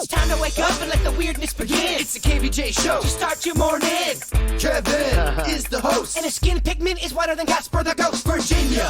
It's time to wake up and let the weirdness begin. It's the KVJ show to start your morning. Kevin is the host, and his skin pigment is whiter than Casper the Ghost. Virginia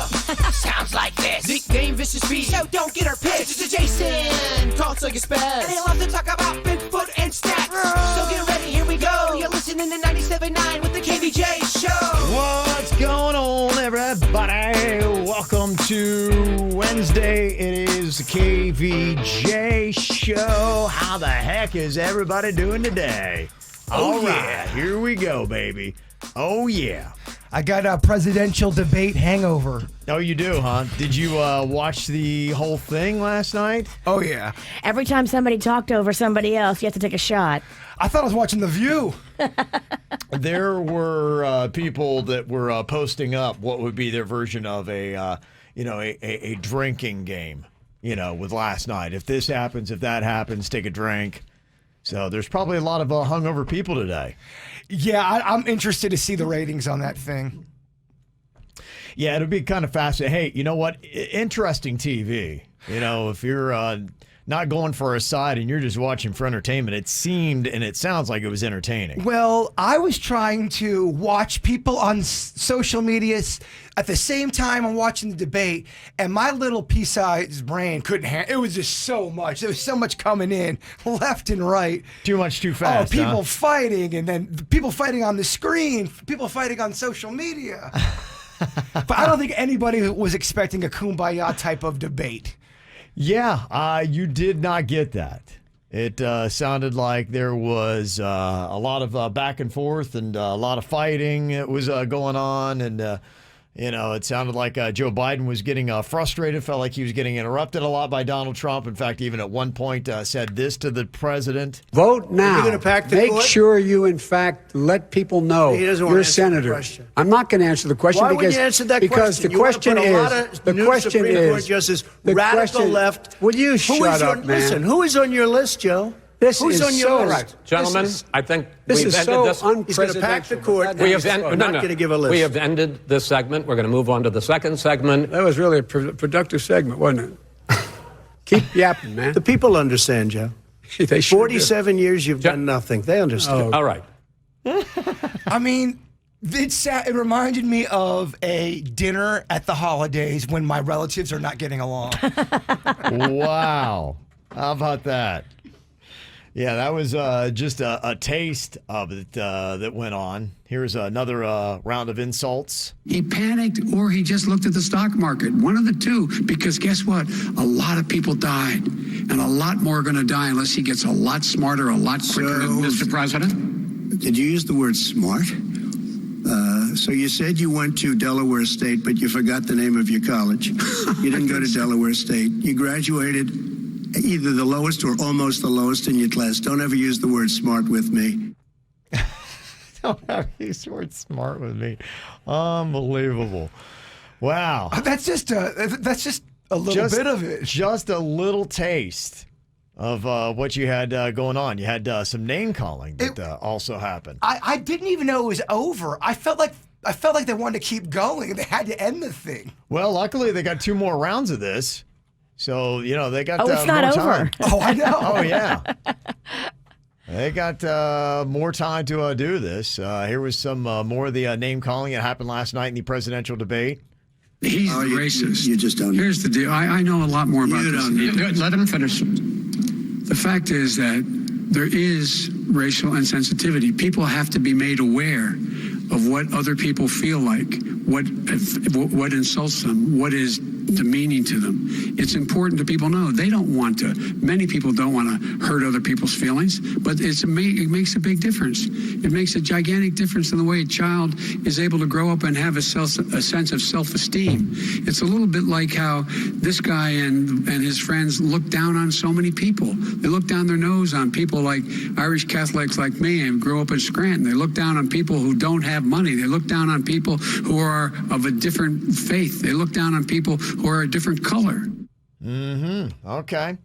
sounds like this. Nickname Vicious Beast, so don't get her pissed. It's Jason, talks like a spaz, and they love to talk about Bigfoot and stats. So get ready, here we go. You're listening to 97.9 with the KVJ show. What's going on, everybody? Welcome to Wednesday. It is the KVJ show. How the heck is everybody doing today? All right, here we go, baby. Oh, yeah. I got a presidential debate hangover. Oh, you do, huh? Did you watch the whole thing last night? Oh, yeah. Every time somebody talked over somebody else, you have to take a shot. I thought I was watching The View. There were people that were posting up what would be their version of a drinking game, with last night. If this happens, if that happens, take a drink. So there's probably a lot of hungover people today. Yeah, I'm interested to see the ratings on that thing. Yeah, it'll be kind of fascinating. Hey, you know what? Interesting TV. If you're not going for a side and you're just watching for entertainment, it seemed and it sounds like it was entertaining. Well, I was trying to watch people on social media at the same time I'm watching the debate, and my little pea-sized brain couldn't handle it. It was just so much. There was so much coming in left and right. Too much, too fast. Oh, people fighting, and then people fighting on the screen, people fighting on social media. But I don't think anybody was expecting a kumbaya type of debate. Yeah, you did not get that. It sounded like there was a lot of back and forth and a lot of fighting that was going on. And, it sounded like Joe Biden was getting frustrated, felt like he was getting interrupted a lot by Donald Trump. In fact, even at one point said this to the president. Vote now. Make court? Sure you, in fact, let people know you're a senator. I'm not going to answer the question. Why would you answer that because question? The question is, radical left. Will you shut up, man? Listen, who is on your list, Joe? Who's on your list? Right. Gentlemen, I think this we've is ended so this. He's going to pack the court. We have not going to give a list. We have ended this segment. We're going to move on to the second segment. That was really a productive segment, wasn't it? Keep yapping, man. The people understand, Joe. They sure 47 years, you've done nothing. They understand. All right. I mean, it reminded me of a dinner at the holidays when my relatives are not getting along. Wow. How about that? Yeah, that was just a taste of it that went on. Here's another round of insults. He panicked or he just looked at the stock market. One of the two, because guess what? A lot of people died, and a lot more are going to die unless he gets a lot smarter, a lot quicker, Mr. President. Did you use the word smart? So you said you went to Delaware State, but you forgot the name of your college. You didn't go to Delaware State. You graduated either the lowest or almost the lowest in your class. Don't ever use the word smart with me. Don't ever use the word smart with me. Unbelievable. Wow. That's just a little bit of it. Just a little taste of what you had going on. You had some name calling that also happened. I didn't even know it was over. I felt like they wanted to keep going. They had to end the thing. Well, luckily they got 2 more rounds of this. So, they got it's not more over. time. Oh, I know. Oh, yeah. They got more time to do this. Here was some more of the name calling that happened last night in the presidential debate. He's racist. You just don't. Here's the deal. I know a lot more about You this. don't. Let him finish. The fact is that there is racial insensitivity. People have to be made aware of what other people feel like, what insults them, what is demeaning to them. It's important that people know they don't want to. Many people don't want to hurt other people's feelings, but it makes a big difference. It makes a gigantic difference in the way a child is able to grow up and have a sense of self-esteem. It's a little bit like how this guy and his friends look down on so many people. They look down their nose on people like Irish Catholics like me and grew up in Scranton. They look down on people who don't have money. They look down on people who are of a different faith. They look down on people who are a different color. Okay. And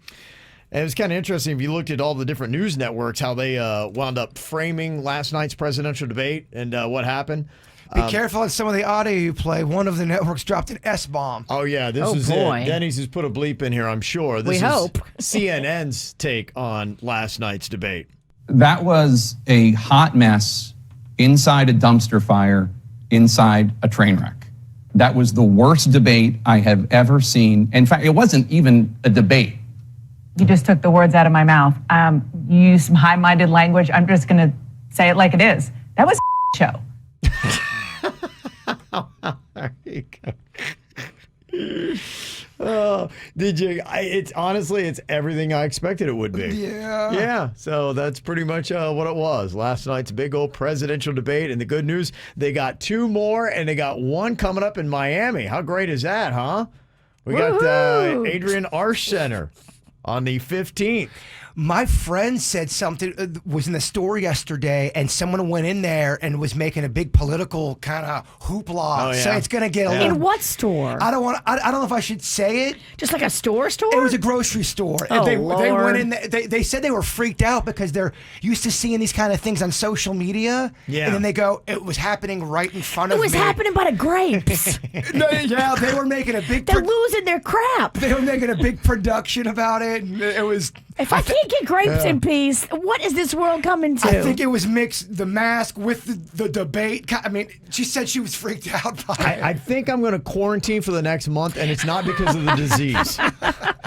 it was kind of interesting if you looked at all the different news networks, how they wound up framing last night's presidential debate and what happened. Be careful on some of the audio you play. One of the networks dropped an S-bomb. Oh, yeah, this is it. Denny's has put a bleep in here, I'm sure. This is hope. CNN's take on last night's debate. That was a hot mess inside a dumpster fire, inside a train wreck. That was the worst debate I have ever seen. In fact, it wasn't even a debate. You just took the words out of my mouth. You used some high-minded language. I'm just going to say it like it is. That was a show. There you go. Oh, did you? It's honestly, it's everything I expected it would be. Yeah. Yeah. So that's pretty much what it was. Last night's big old presidential debate. And the good news, they got 2 more, and they got one coming up in Miami. How great is that, huh? We got Adrian Arsh Center on the 15th. My friend said something was in the store yesterday, and someone went in there and was making a big political kind of hoopla. Oh, yeah. So it's gonna get a little. In what store? I don't want. I don't know if I should say it. Just like a store? It was a grocery store. Oh, they Lord. went in. They said they were freaked out because they're used to seeing these kind of things on social media. Yeah. And then they go, it was happening right in front It of me. was happening by the grapes. No, yeah, they were making a big. They're losing their crap. They were making a big production about it. And it was. If I can't get grapes in peace, what is this world coming to? I think it was mixed the mask with the debate. I mean, she said she was freaked out by it. I think I'm going to quarantine for the next month, and it's not because of the disease.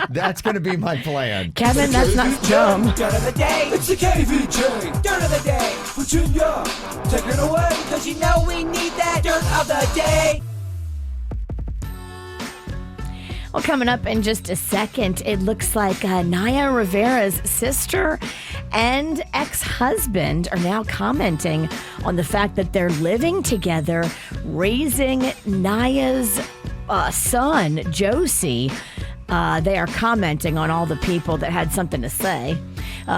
That's going to be my plan. Kevin, that's not dumb. Dirt of the day, it's the KVJ. Dirt of the day, Virginia, take it away, cause you know we need that dirt of the day. Well, coming up in just a second, it looks like Naya Rivera's sister and ex-husband are now commenting on the fact that they're living together, raising Naya's son, Josie. They are commenting on all the people that had something to say.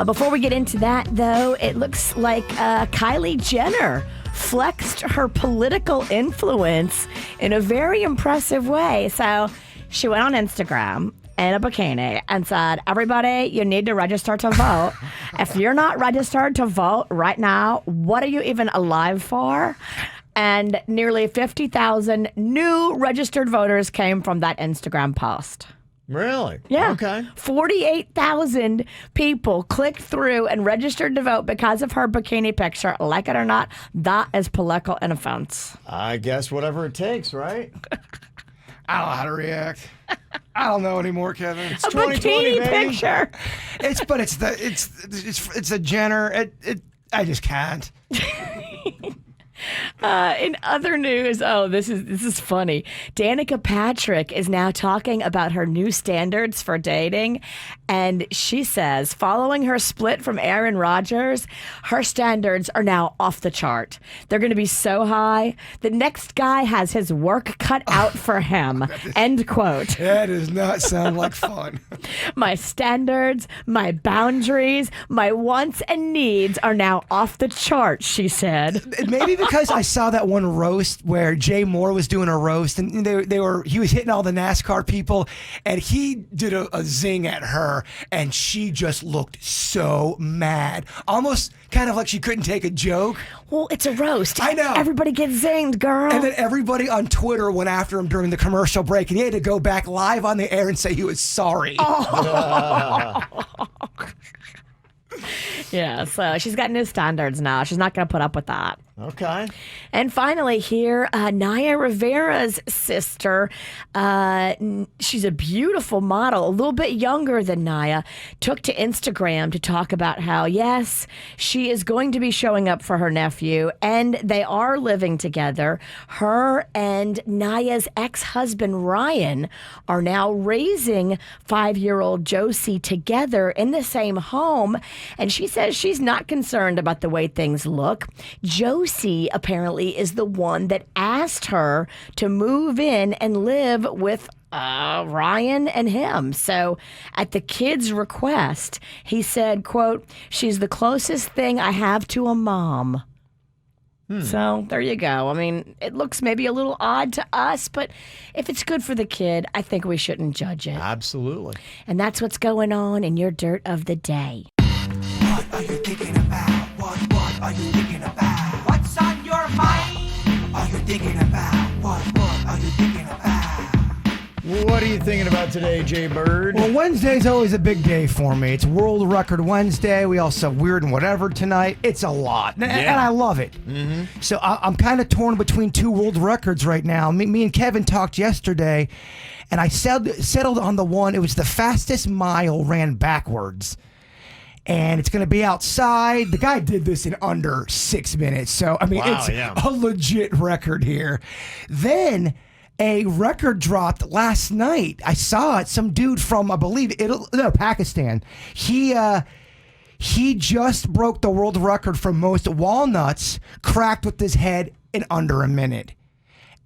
Before we get into that, though, it looks like Kylie Jenner flexed her political influence in a very impressive way. So she went on Instagram in a bikini and said, everybody, you need to register to vote. If you're not registered to vote right now, what are you even alive for? And nearly 50,000 new registered voters came from that Instagram post. Really? Yeah. Okay. 48,000 people clicked through and registered to vote because of her bikini picture. Like it or not, that is political offense. I guess whatever it takes, right? I don't know how to react. I don't know anymore, Kevin. It's A bikini picture. It's a Jenner. I just can't. In other news, this is funny. Danica Patrick is now talking about her new standards for dating, and she says, following her split from Aaron Rodgers, her standards are now off the chart. They're going to be so high, the next guy has his work cut out for him. End quote. That does not sound like fun. My standards, my boundaries, my wants and needs are now off the chart, she said. Maybe because I saw that one roast where Jay Moore was doing a roast, and he was hitting all the NASCAR people, and he did a zing at her, and she just looked so mad, almost kind of like she couldn't take a joke. Well, it's a roast. I know. Everybody gets zinged, girl. And then everybody on Twitter went after him during the commercial break, and he had to go back live on the air and say he was sorry. Oh. Yeah, so she's got new standards now. She's not going to put up with that. Okay. And finally here, Naya Rivera's sister, she's a beautiful model, a little bit younger than Naya, took to Instagram to talk about how, yes, she is going to be showing up for her nephew, and they are living together. Her and Naya's ex-husband, Ryan, are now raising 5-year-old Josie together in the same home, and she says she's not concerned about the way things look. Josie apparently is the one that asked her to move in and live with Ryan and him. So at the kid's request, he said, quote, she's the closest thing I have to a mom. So there you go. I mean, it looks maybe a little odd to us, but if it's good for the kid, I think we shouldn't judge it. Absolutely. And that's what's going on in your dirt of the day. What are you thinking about? What are you thinking about? What's on your mind? Are you thinking about? What are you thinking about? What are you thinking about today, Jay Bird? Well, Wednesday's always a big day for me. It's World Record Wednesday. We also have Weird and Whatever tonight. It's a lot, and I love it. Mm-hmm. So I'm kind of torn between two world records right now. Me and Kevin talked yesterday, and I settled on the one. It was the fastest mile ran backwards. And it's going to be outside. The guy did this in under 6 minutes. So, I mean, it's a legit record here. Then a record dropped last night. I saw it. Some dude from, I believe, Pakistan. He just broke the world record for most walnuts cracked with his head in under a minute.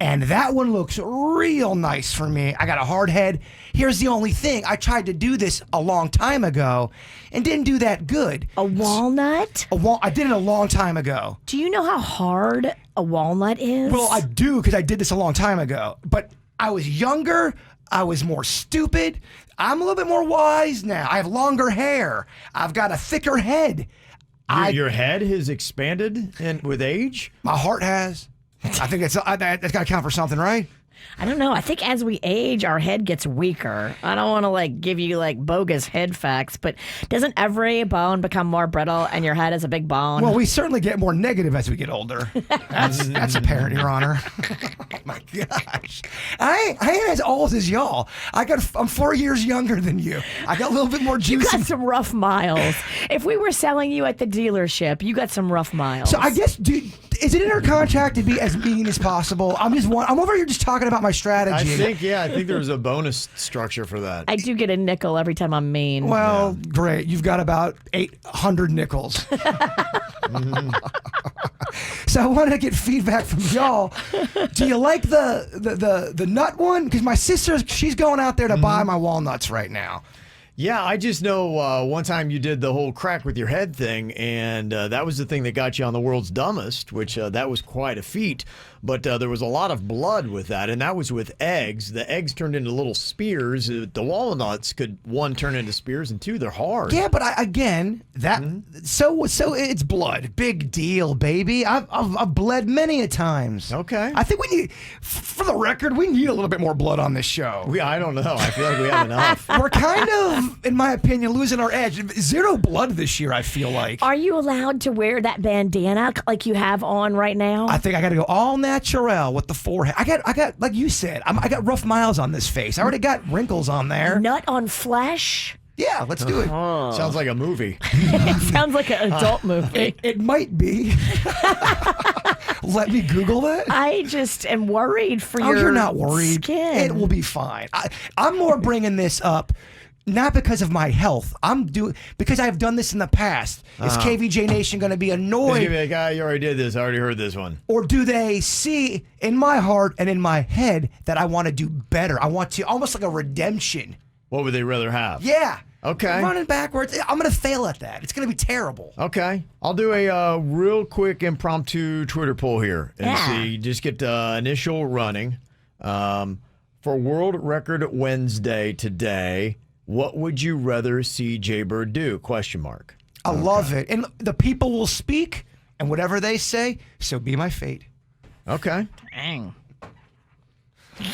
And that one looks real nice for me. I got a hard head. Here's the only thing. I tried to do this a long time ago and didn't do that good. A walnut? I did it a long time ago. Do you know how hard a walnut is? Well, I do because I did this a long time ago. But I was younger. I was more stupid. I'm a little bit more wise now. I have longer hair. I've got a thicker head. Your head has expanded with age? My heart has. I think that's got to count for something, right? I don't know. I think as we age, our head gets weaker. I don't want to give you bogus head facts, but doesn't every bone become more brittle and your head is a big bone? Well, we certainly get more negative as we get older. That's apparent, Your Honor. Oh my gosh. I ain't as old as y'all. I'm 4 years younger than you. I got a little bit more juice. You got some rough miles. If we were selling you at the dealership, you got some rough miles. So I guess, dude, is it in our contract to be as mean as possible? I'm over here just talking about my strategy. I think there's a bonus structure for that. I do get a nickel every time I'm mean. Well, great. You've got about 800 nickels. So I wanted to get feedback from y'all. Do you like the nut one? Because my sister, she's going out there to buy my walnuts right now. Yeah, I just know one time you did the whole crack with your head thing, and that was the thing that got you on the world's dumbest, which that was quite a feat. But there was a lot of blood with that, and that was with eggs. The eggs turned into little spears. The walnuts could, one, turn into spears, and two, they're hard. Yeah, but so it's blood. Big deal, baby. I've bled many a times. Okay. I think we need, for the record, we need a little bit more blood on this show. I don't know. I feel like we have enough. We're kind of, in my opinion, losing our edge. Zero blood this year, I feel like. Are you allowed to wear that bandana like you have on right now? I think I got to go all natural with the forehead. I got like you said, I got rough miles on this face. I already got wrinkles on there. Nut on flesh? Yeah, let's do it. Sounds like a movie. It sounds like an adult movie. It might be. Let me Google that. I just am worried for your you're not worried. Skin. It will be fine. I'm more bringing this up not because of my health. Because I've done this in the past. Is KVJ Nation going to be annoyed? You already did this. I already heard this one. Or do they see in my heart and in my head that I want to do better? I want to, almost like a redemption. What would they rather have? Yeah. Okay. Running backwards. I'm going to fail at that. It's going to be terrible. Okay. I'll do a real quick impromptu Twitter poll here and see. Just get initial running. For World Record Wednesday today, what would you rather see Jay Bird do? ? I love it. And the people will speak, and whatever they say, so be my fate. Okay. Dang.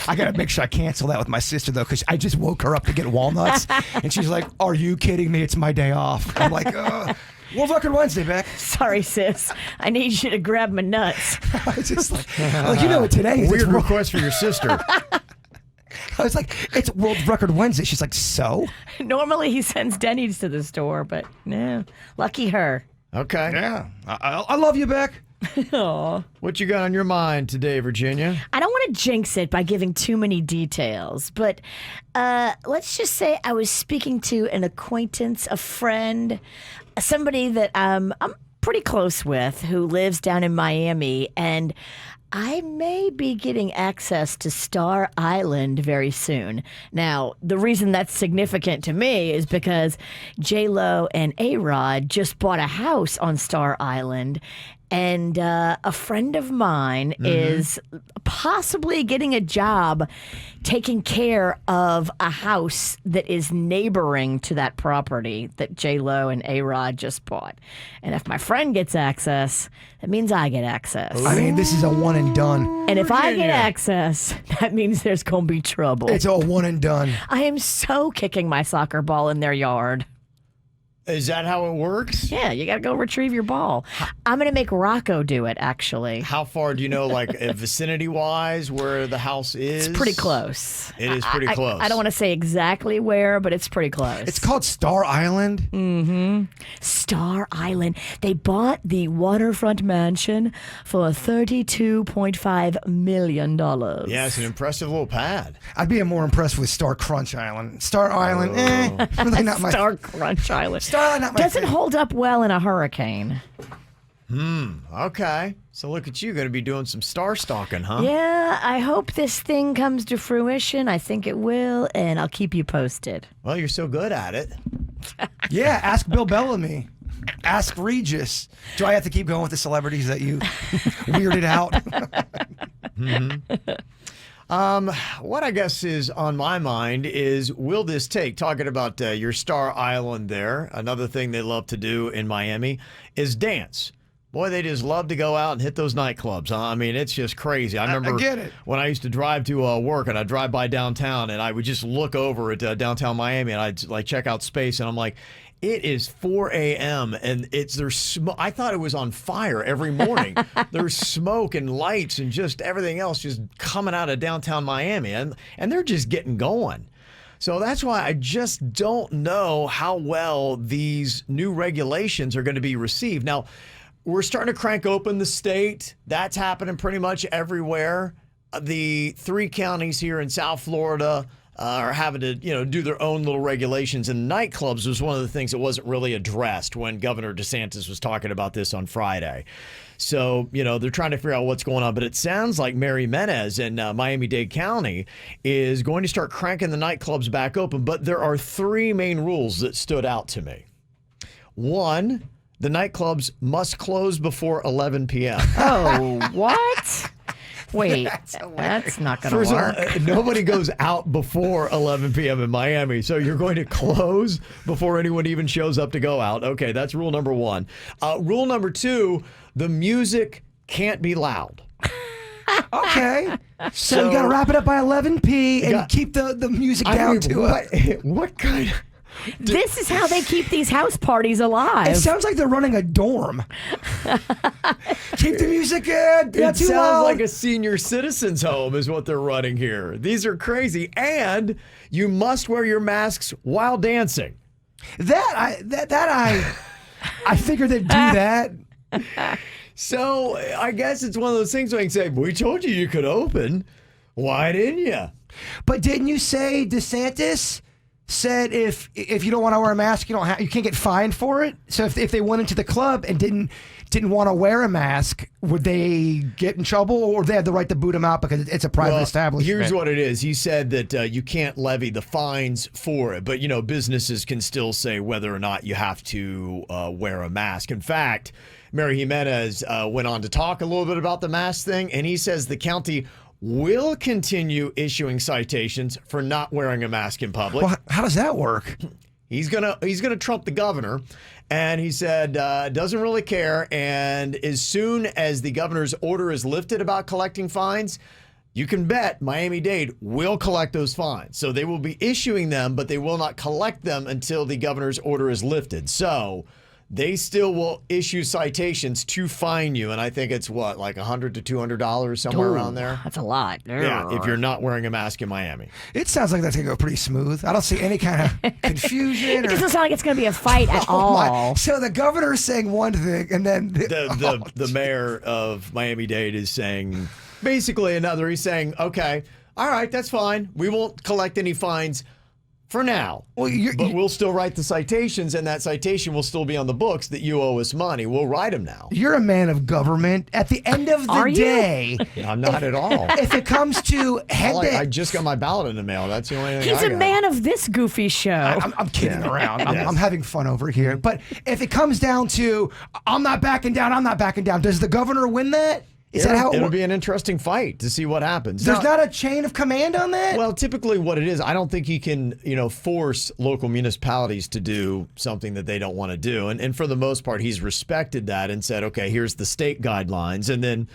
I got to make sure I cancel that with my sister, though, because I just woke her up to get walnuts. And she's like, are you kidding me? It's my day off. I'm like, World Record Wednesday, Beck. Sorry, sis. I need you to grab my nuts. I was just like, you know what today is? Weird request for your sister. I was like, it's World Record Wednesday. She's like, so? Normally he sends Denny's to the store, but no. Lucky her. Okay. Yeah. I love you, Beck. Aww. What you got on your mind today, Virginia? I don't want to jinx it by giving too many details, but let's just say I was speaking to an acquaintance, a friend, somebody that I'm pretty close with who lives down in Miami, and I may be getting access to Star Island very soon. Now, the reason that's significant to me is because J-Lo and A-Rod just bought a house on Star Island, And a friend of mine is possibly getting a job taking care of a house that is neighboring to that property that J-Lo and A-Rod just bought. And if my friend gets access, that means I get access. I mean, this is a one and done. And if I get access, that means there's going to be trouble. It's a one and done. I am so kicking my soccer ball in their yard. Is that how it works? Yeah, you got to go retrieve your ball. I'm going to make Rocco do it, actually. How far do you know, like vicinity-wise, where the house is? It's pretty close. It is pretty close. I don't want to say exactly where, but it's pretty close. It's called Star Island. Mm-hmm. Star Island. They bought the waterfront mansion for $32.5 million. Yeah, it's an impressive little pad. I'd be more impressed with Star Crunch Island. Star Island, really not my... Star Crunch Island. Star Island, not my Doesn't thing. hold up well in a hurricane. Okay. So look at you, going to be doing some star stalking, huh? Yeah, I hope this thing comes to fruition. I think it will, and I'll keep you posted. Well, you're so good at it. Yeah, ask Bill Bellamy. Ask Regis. Do I have to keep going with the celebrities that you weirded out? What I guess is on my mind is, will this take, talking about your Star Island there, another thing they love to do in Miami is dance. Boy, they just love to go out and hit those nightclubs. Huh? I mean, it's just crazy. I remember get it. when I used to drive to work, and I'd drive by downtown, and I would just look over at downtown Miami, and I'd like check out space, and I'm like, it is 4 a.m. and there's smoke. I thought it was on fire every morning. There's smoke and lights and just everything else just coming out of downtown Miami, and they're just getting going. So that's why I just don't know how well these new regulations are going to be received. Now, we're starting to crank open the state. That's happening pretty much everywhere. The 3 counties here in South Florida are having to, do their own little regulations. And nightclubs was one of the things that wasn't really addressed when Governor DeSantis was talking about this on Friday. So, they're trying to figure out what's going on. But it sounds like Mary Menez in Miami-Dade County is going to start cranking the nightclubs back open. But there are 3 main rules that stood out to me. 1, the nightclubs must close before 11 p.m. Oh, what? Wait, that's not going to work. First of all, nobody goes out before 11 p.m. in Miami, so you're going to close before anyone even shows up to go out. Okay, that's rule number 1. Rule number 2, the music can't be loud. Okay. So you got to wrap it up by 11 p. and keep the music down to it. What kind of... This is how they keep these house parties alive. It sounds like they're running a dorm. Keep the music in. It sounds like a senior citizens home is what they're running here. These are crazy. And you must wear your masks while dancing. I figured they'd do that. So I guess it's one of those things where you can say, we told you could open. Why didn't you? But didn't you say DeSantis said if you don't want to wear a mask, you can't get fined for it? So if they went into the club and didn't want to wear a mask, would they get in trouble, or they had the right to boot them out because it's a private establishment? Here's what it is. He said that you can't levy the fines for it, but businesses can still say whether or not you have to wear a mask. In fact, Mary Jimenez went on to talk a little bit about the mask thing, and he says the county will continue issuing citations for not wearing a mask in public. Well, how does that work? He's gonna trump the governor, and he said doesn't really care. And as soon as the governor's order is lifted about collecting fines, you can bet Miami-Dade will collect those fines. So they will be issuing them, but they will not collect them until the governor's order is lifted. So they still will issue citations to fine you, and I think it's like $100 to $200, somewhere around there. That's a lot. Yeah, if you're not wearing a mask in Miami. It sounds like that's gonna go pretty smooth. I don't see any kind of confusion. It doesn't sound like it's going to be a fight at all. So the governor is saying one thing, and then the mayor of Miami-Dade is saying basically another. He's saying, okay, all right, that's fine. We won't collect any fines For now. Well, but we'll still write the citations, and that citation will still be on the books that you owe us money. We'll write them now. You're a man of government. At the end of the day, I'm not at all. If it comes to I just got my ballot in the mail. That's the only thing He's a man of this goofy show. I'm kidding around. I'm having fun over here. But if it comes down to I'm not backing down, does the governor win that? Is that how it'll be an interesting fight to see what happens. There's not a chain of command on that? Well, typically what it is, I don't think he can, force local municipalities to do something that they don't want to do. And for the most part, he's respected that and said, okay, here's the state guidelines. And then,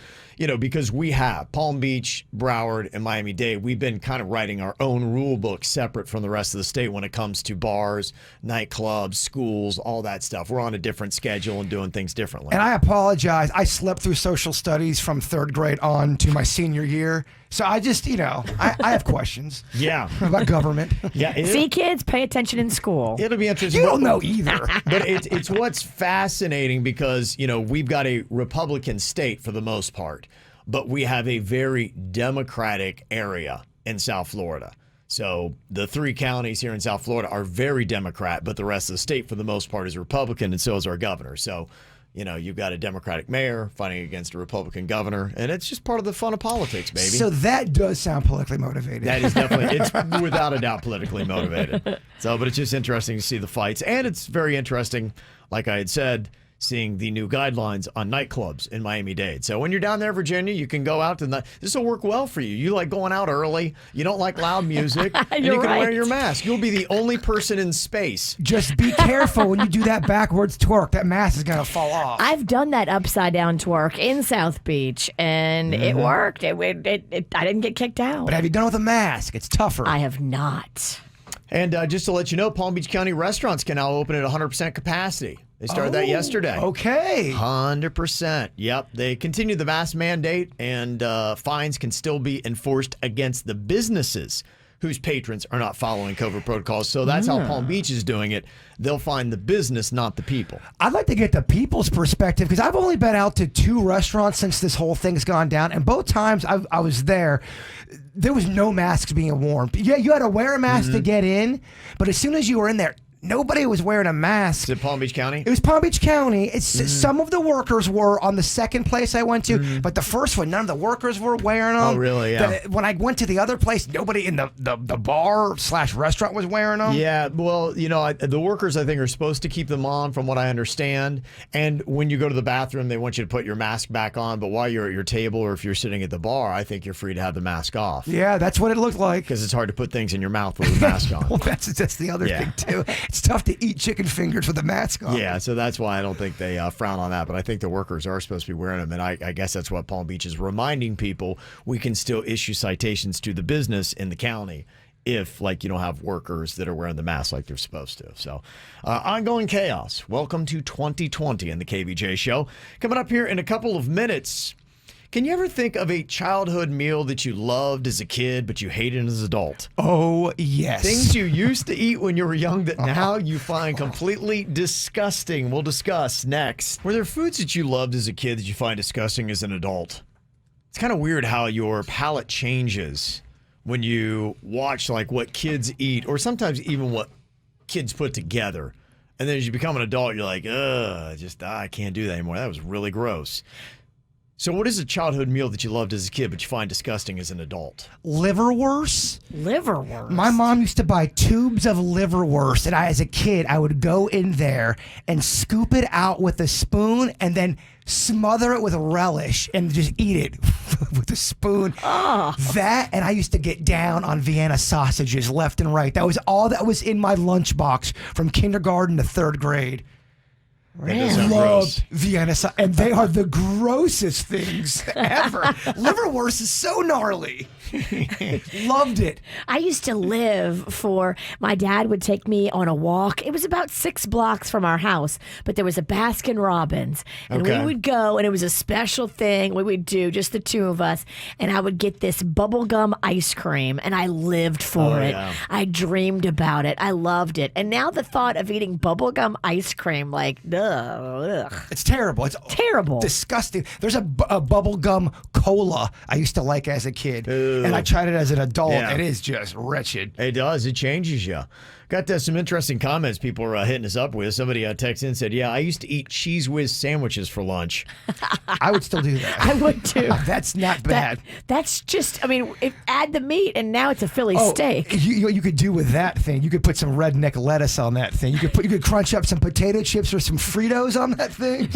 because we have Palm Beach, Broward, and Miami-Dade, we've been kind of writing our own rule book separate from the rest of the state when it comes to bars, nightclubs, schools, all that stuff. We're on a different schedule and doing things differently. And I apologize. I slept through social studies from 3rd grade on to my senior year. So I just, I have questions. Yeah. About government. Yeah. See, kids, pay attention in school. It'll be interesting. You don't know either. But it's what's fascinating because, we've got a Republican state for the most part, but we have a very Democratic area in South Florida. So the 3 counties here in South Florida are very Democrat, but the rest of the state for the most part is Republican, and so is our governor. So you've got a Democratic mayor fighting against a Republican governor, and it's just part of the fun of politics, baby. So that does sound politically motivated. That is definitely, it's without a doubt politically motivated. So, but it's just interesting to see the fights, and it's very interesting, like I had said, seeing the new guidelines on nightclubs in Miami-Dade. So when you're down there, Virginia, you can go out to this will work well for you. You like going out early. You don't like loud music. And you can wear your mask. You'll be the only person in space. Just be careful when you do that backwards twerk. That mask is going to fall off. I've done that upside down twerk in South Beach, and it worked. I didn't get kicked out. But have you done it with a mask? It's tougher. I have not. And just to let you know, Palm Beach County restaurants can now open at 100% capacity. They started that yesterday. Okay. 100%. Yep. They continue the mask mandate, and fines can still be enforced against the businesses whose patrons are not following COVID protocols. So that's how Palm Beach is doing it. They'll find the business, not the people. I'd like to get the people's perspective because I've only been out to 2 restaurants since this whole thing's gone down. And both times I was there was no masks being worn. Yeah, you had to wear a mask to get in. But as soon as you were in there, nobody was wearing a mask. Is it Palm Beach County? It was Palm Beach County. Some of the workers were on the second place I went to, but the first one, none of the workers were wearing them. Oh, really? Yeah. When I went to the other place, nobody in the bar/restaurant was wearing them. Yeah, well, the workers, I think, are supposed to keep them on from what I understand. And when you go to the bathroom, they want you to put your mask back on. But while you're at your table or if you're sitting at the bar, I think you're free to have the mask off. Yeah, that's what it looked like. Because it's hard to put things in your mouth with a mask on. Well, that's the other thing, too. It's tough to eat chicken fingers with a mask on. Yeah, so that's why I don't think they frown on that. But I think the workers are supposed to be wearing them. And I guess that's what Palm Beach is reminding people. We can still issue citations to the business in the county if, you don't have workers that are wearing the mask like they're supposed to. So, ongoing chaos. Welcome to 2020 in the KVJ Show. Coming up here in a couple of minutes. Can you ever think of a childhood meal that you loved as a kid, but you hated as an adult? Oh, yes. Things you used to eat when you were young that now you find completely disgusting. We'll discuss next. Were there foods that you loved as a kid that you find disgusting as an adult? It's kind of weird how your palate changes when you watch what kids eat, or sometimes even what kids put together. And then as you become an adult, you're like, I can't do that anymore. That was really gross. So what is a childhood meal that you loved as a kid but you find disgusting as an adult? Liverwurst. Liverwurst. My mom used to buy tubes of liverwurst, and as a kid, I would go in there and scoop it out with a spoon and then smother it with a relish and just eat it with a spoon. Oh. That, and I used to get down on Vienna sausages left and right. That was all that was in my lunchbox from kindergarten to 3rd grade. Really? Loved Vienna sausages, and they are the grossest things ever. Liverwurst is so gnarly. Loved it. I used to live for, my dad would take me on a walk. It was about 6 blocks from our house, but there was a Baskin Robbins, and we would go, and it was a special thing we would do, just the 2 of us, and I would get this bubblegum ice cream, and I lived for it. Yeah. I dreamed about it. I loved it. And now the thought of eating bubblegum ice cream, no. ugh. It's terrible. It's Terrible. disgusting. There's a bubble gum cola I used to like as a kid, and I tried it as an adult. Yeah. It is just wretched. It does. It changes you. Got some interesting comments people are hitting us up with. Somebody texted in and said, yeah, I used to eat Cheese Whiz sandwiches for lunch. I would still do that. I would too. That's not bad. That's just, I mean, add the meat and now it's a Philly steak. You could do with that thing. You could put some redneck lettuce on that thing. You could crunch up some potato chips or some Fritos on that thing.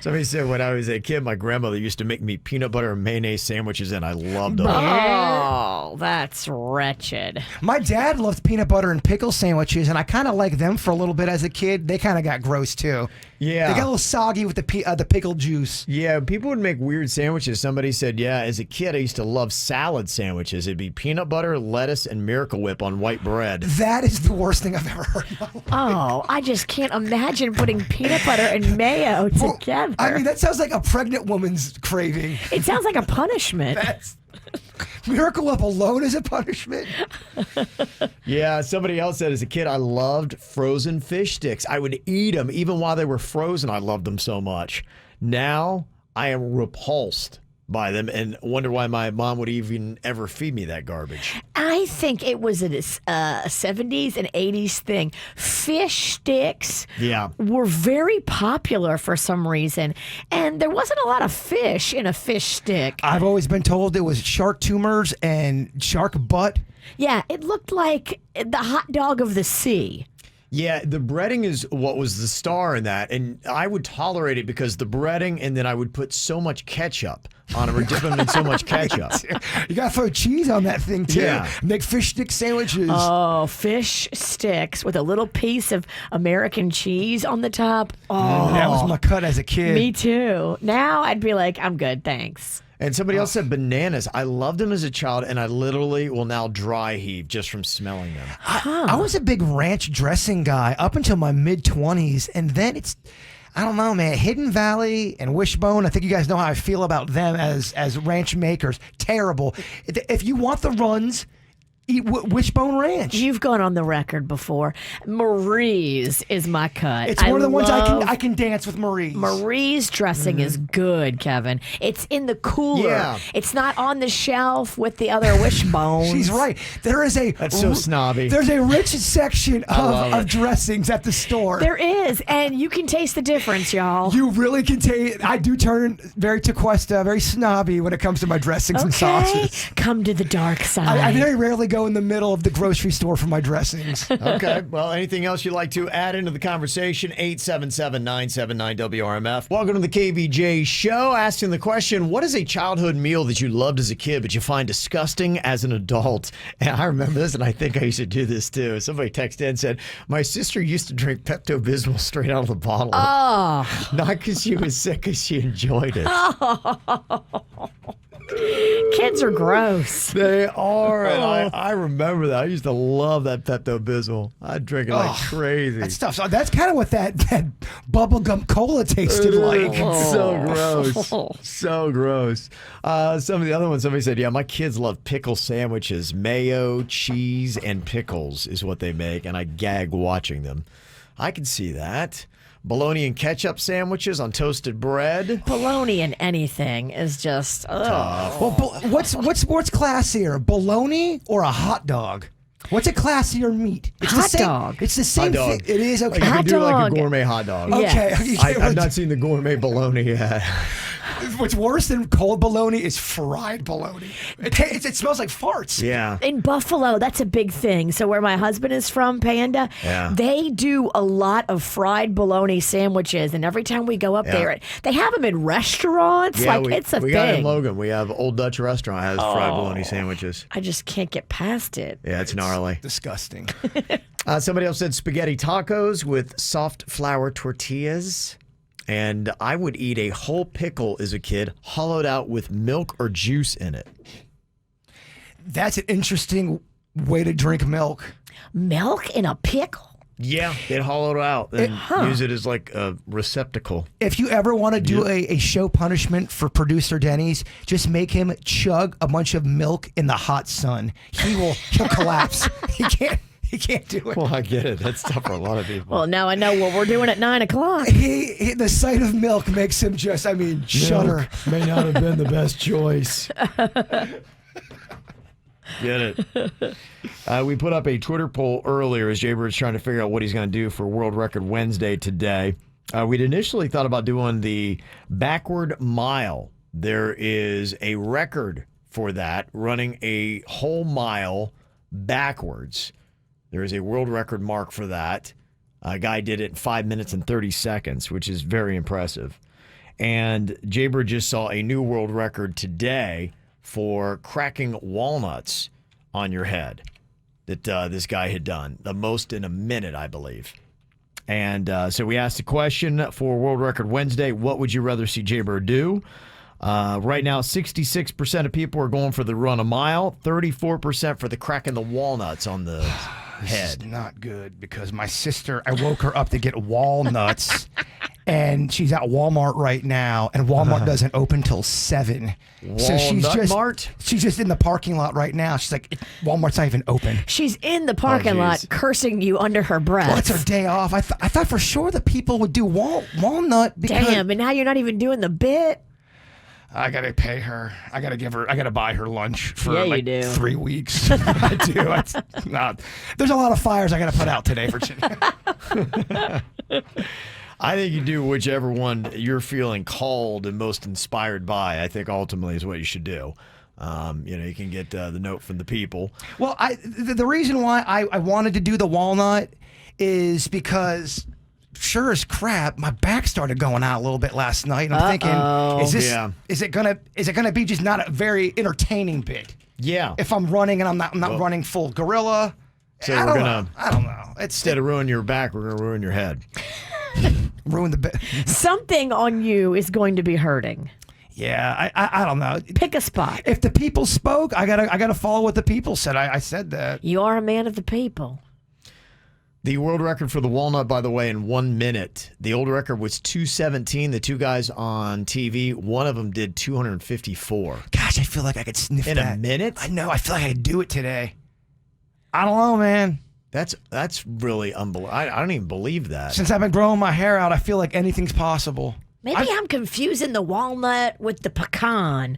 Somebody said when I was a kid, my grandmother used to make me peanut butter and mayonnaise sandwiches, and I loved them. Oh, that's wretched. My dad loved peanut butter and pickle sandwiches, and I kind of liked them for a little bit as a kid. They kind of got gross too. Yeah, they got a little soggy with the pickle juice. Yeah, people would make weird sandwiches. Somebody said, yeah, as a kid, I used to love salad sandwiches. It'd be peanut butter, lettuce, and Miracle Whip on white bread. That is the worst thing I've ever heard in my life. Oh, I just can't imagine putting peanut butter and mayo together. I mean, that sounds like a pregnant woman's craving. It sounds like a punishment. Miracle Whip alone is a punishment. Yeah, somebody else said as a kid, I loved frozen fish sticks. I would eat them even while they were frozen. I loved them so much. Now I am repulsed by them and wonder why my mom would even ever feed me that garbage. I think it was a 70s and 80s thing. Fish sticks were very popular for some reason, and there wasn't a lot of fish in a fish stick. I've always been told it was shark tumors and shark butt. Yeah, it looked like the hot dog of the sea. Yeah, the breading is what was the star in that, and I would tolerate it because the breading, and then I would put so much ketchup on them or dip them in so much ketchup. You got to throw cheese on that thing too. Yeah. Make fish stick sandwiches. Oh, fish sticks with a little piece of American cheese on the top. Oh, that was my cut as a kid. Me too. Now I'd be like, I'm good, thanks. And somebody else said bananas. I loved them as a child, and I literally will now dry heave just from smelling them. I was a big ranch dressing guy up until my mid-20s, and then I don't know, man. Hidden Valley and Wishbone, I think you guys know how I feel about them as ranch makers. Terrible. If you want the runs, eat Wishbone Ranch. You've gone on the record before. Marie's is my cut. It's one of the ones I can dance with Marie's. Marie's dressing is good, Kevin. It's in the cooler. Yeah. It's not on the shelf with the other Wishbones. She's right. That's so snobby. There's a rich section of dressings at the store. There is, and you can taste the difference, y'all. You really can taste. I do turn very Tequesta, very snobby when it comes to my dressings and sauces. Come to the dark side. I very rarely go in the middle of the grocery store for my dressings. Okay. Well, anything else you'd like to add into the conversation? 877-979-WRMF. Welcome to the KVJ show. Asking the question, what is a childhood meal that you loved as a kid but you find disgusting as an adult? And I remember this, and I think I used to do this too. Somebody texted in and said, my sister used to drink Pepto-Bismol straight out of the bottle. Oh. Not because she was sick, because she enjoyed it. Oh. Kids are gross. They are, and I remember that. I used to love that Pepto-Bismol. I'd drink it like crazy. That stuff. So that's kind of what that bubblegum cola tasted like. So gross. So gross. Some of the other ones, somebody said, yeah, my kids love pickle sandwiches. Mayo, cheese, and pickles is what they make, and I gag watching them. I can see that. Bologna and ketchup sandwiches on toasted bread. Bologna and anything is just Well, what's classier, bologna or a hot dog? What's a classier meat? It's hot the same, dog. It's the same thing. It is okay. Like you Hot can do like dog. a gourmet hot dog. Okay. I've not seen the gourmet bologna yet. What's worse than cold bologna is fried bologna. It smells like farts. Yeah. in Buffalo, that's a big thing. So where my husband is from, Panda, they do a lot of fried bologna sandwiches, and every time we go up there, they have them in restaurants. Yeah, it's a thing. We got in Logan. We have Old Dutch Restaurant has fried bologna sandwiches. I just can't get past it. Yeah, it's gnarly. Disgusting. Somebody else said spaghetti tacos with soft flour tortillas. And I would eat a whole pickle as a kid, hollowed out with milk or juice in it. That's an interesting way to drink milk. Milk in a pickle? Yeah, they'd hollow it out and use it as like a receptacle. If you ever want to do a show punishment for producer Denny's, just make him chug a bunch of milk in the hot sun. He'll collapse. He can't do it. Well, I get it. That's tough for a lot of people. Well, now I know what we're doing at 9 o'clock. The sight of milk makes him just, shudder. May not have been the best choice. Get it. We put up a Twitter poll earlier as Jaybird's trying to figure out what he's going to do for World Record Wednesday today. We'd initially thought about doing the backward mile. There is a record for that, running a whole mile backwards. There is a world record mark for that. A guy did it in 5 minutes and 30 seconds, which is very impressive. And Jaybird just saw a new world record today for cracking walnuts on your head that this guy had done. The most in a minute, I believe. And so we asked the question for World Record Wednesday, what would you rather see Jaybird do? Right now, 66% of people are going for the run a mile, 34% for the cracking the walnuts on the head. This is not good because my sister, I woke her up to get walnuts, and she's at Walmart right now, and Walmart doesn't open till 7. So she's just in the parking lot right now. She's like, Walmart's not even open. She's in the parking lot cursing you under her breath. Well, it's her day off. I thought for sure that people would do walnut. Because damn, and now you're not even doing the bit. I gotta pay her. I gotta buy her lunch for you like do. 3 weeks. I do. There's a lot of fires I gotta put out today for I think you do whichever one you're feeling called and most inspired by. I think ultimately is what you should do. You can get the note from the people. Well, the reason why I wanted to do the walnut is because sure as crap, my back started going out a little bit last night, and I'm thinking, is it gonna be just not a very entertaining bit? Yeah. If I'm running and I'm not running full gorilla. So I don't know. Instead of ruining your back, we're gonna ruin your head. Ruin the bit. Something on you is going to be hurting. Yeah, I don't know. Pick a spot. If the people spoke, I gotta follow what the people said. I said that. You are a man of the people. The world record for the walnut, by the way, in 1 minute. The old record was 2:17. The two guys on TV, one of them did 254. Gosh, I feel like I could sniff in that. A minute? I know. I feel like I could do it today. I don't know, man. That's really unbelievable. I don't even believe that. Since I've been growing my hair out, I feel like anything's possible. Maybe I'm confusing the walnut with the pecan.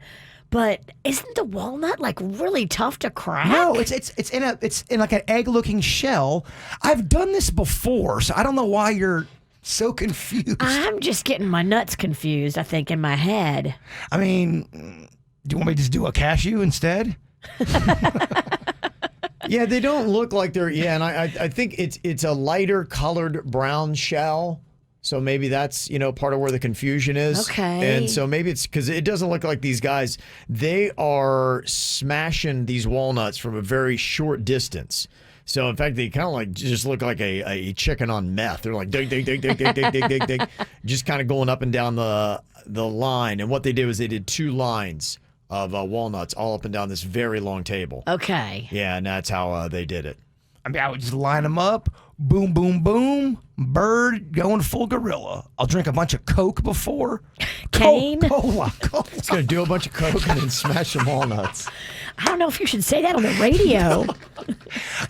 But isn't the walnut like really tough to crack? No, it's in like an egg-looking shell. I've done this before, so I don't know why you're so confused. I'm just getting my nuts confused, I think, in my head. I mean, do you want me to just do a cashew instead? Yeah, they don't look like they're. Yeah, and I think it's a lighter colored brown shell. So maybe that's, part of where the confusion is. Okay. And so maybe it's because it doesn't look like these guys, they are smashing these walnuts from a very short distance. So in fact, they kind of like just look like a chicken on meth. They're like dig, dig, dig, dig, dig, dig, dig, dig, dig, just kind of going up and down the line. And what they did was they did 2 lines of walnuts all up and down this very long table. Okay. Yeah, and that's how they did it. I mean, I would just line them up. Boom, boom, boom. Bird going full gorilla. I'll drink a bunch of Coke before. Cane? Cola. It's going to do a bunch of Coke and then smash some walnuts. I don't know if you should say that on the radio.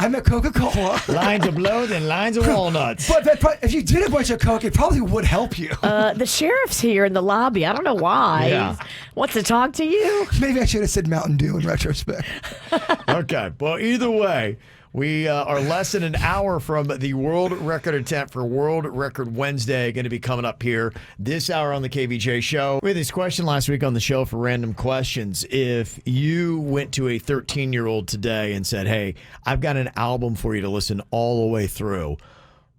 I'm a Coca-Cola. Lines of blow, then lines of walnuts. But if you did a bunch of Coke, it probably would help you. The sheriff's here in the lobby. I don't know why. Yeah. Wants to talk to you? Maybe I should have said Mountain Dew in retrospect. Okay. Well, either way, we are less than an hour from the world record attempt for World Record Wednesday, going to be coming up here this hour on the KVJ Show. We had this question last week on the show for random questions. If you went to a 13-year-old today and said, hey, I've got an album for you to listen all the way through,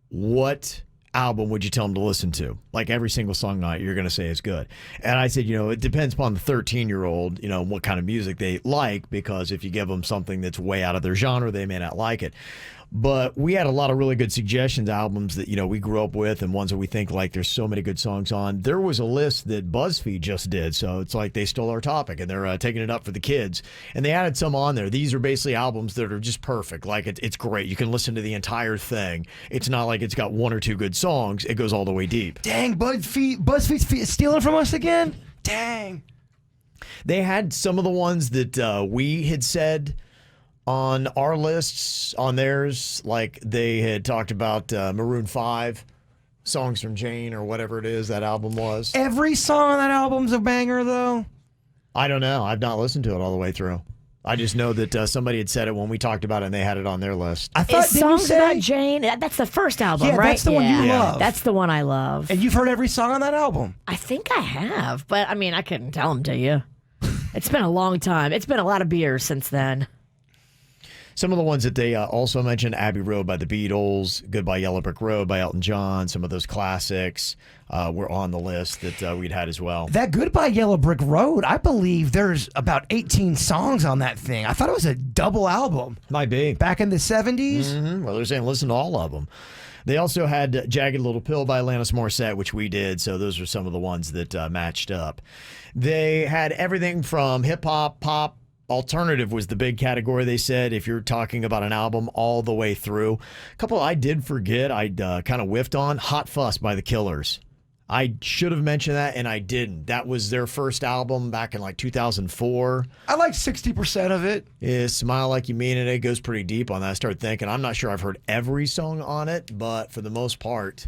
what album would you tell them to listen to? Like every single song night, you're going to say is good. And I said, it depends upon the 13-year-old, what kind of music they like, because if you give them something that's way out of their genre, they may not like it. But we had a lot of really good suggestions, albums that, we grew up with and ones that we think like there's so many good songs on. There was a list that BuzzFeed just did. So it's like they stole our topic and they're taking it up for the kids. And they added some on there. These are basically albums that are just perfect. Like it's great. You can listen to the entire thing. It's not like it's got 1 or 2 good songs. It goes all the way deep. Dang, BuzzFeed's stealing from us again? Dang. They had some of the ones that we had said on our lists, on theirs, like they had talked about Maroon 5, Songs from Jane, or whatever it is that album was. Every song on that album's a banger, though. I don't know. I've not listened to it all the way through. I just know that somebody had said it when we talked about it, and they had it on their list. I thought Songs About Jane, that's the first album, right? That's the one you love. That's the one I love. And you've heard every song on that album. I think I have, but I mean, I couldn't tell them to you. It's been a long time. It's been a lot of beers since then. Some of the ones that they also mentioned, Abbey Road by the Beatles, Goodbye Yellow Brick Road by Elton John, some of those classics were on the list that we'd had as well. That Goodbye Yellow Brick Road, I believe there's about 18 songs on that thing. I thought it was a double album. Might be. Back in the 70s? Mm-hmm. Well, they're saying listen to all of them. They also had Jagged Little Pill by Alanis Morissette, which we did, so those are some of the ones that matched up. They had everything from hip-hop, pop, alternative was the big category, they said, if you're talking about an album all the way through. A couple I did forget, I'd kind of whiffed on. Hot Fuss by The Killers. I should have mentioned that, and I didn't. That was their first album back in like 2004. I liked 60% of it. Yeah, Smile Like You Mean It. It goes pretty deep on that. I started thinking, I'm not sure I've heard every song on it, but for the most part,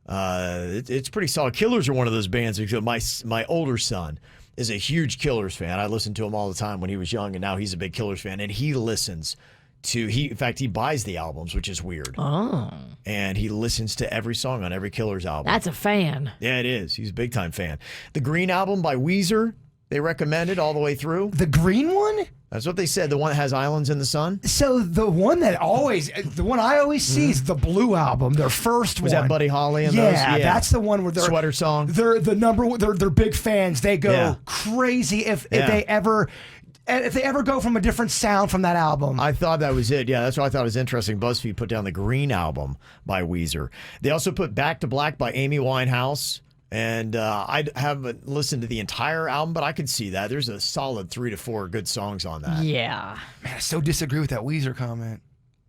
it's pretty solid. Killers are one of those bands. My older son is a huge Killers fan. I listened to him all the time when he was young, and now he's a big Killers fan, and he listens to, in fact, he buys the albums, which is weird. Oh. And he listens to every song on every Killers album. That's a fan. Yeah, it is. He's a big-time fan. The Green Album by Weezer, they recommended all the way through. The green one? That's what they said, the one that has Islands in the Sun. So the one I always see is the Blue Album, their first one. Was that Buddy Holly and those? Yeah, that's the one where they're Sweater Song. They're big fans. They go crazy if they ever go from a different sound from that album. I thought that was it. Yeah, that's what I thought was interesting. BuzzFeed put down the Green Album by Weezer. They also put Back to Black by Amy Winehouse. And I haven't listened to the entire album, but I could see that. There's a solid 3 to 4 good songs on that. Yeah. Man, I so disagree with that Weezer comment.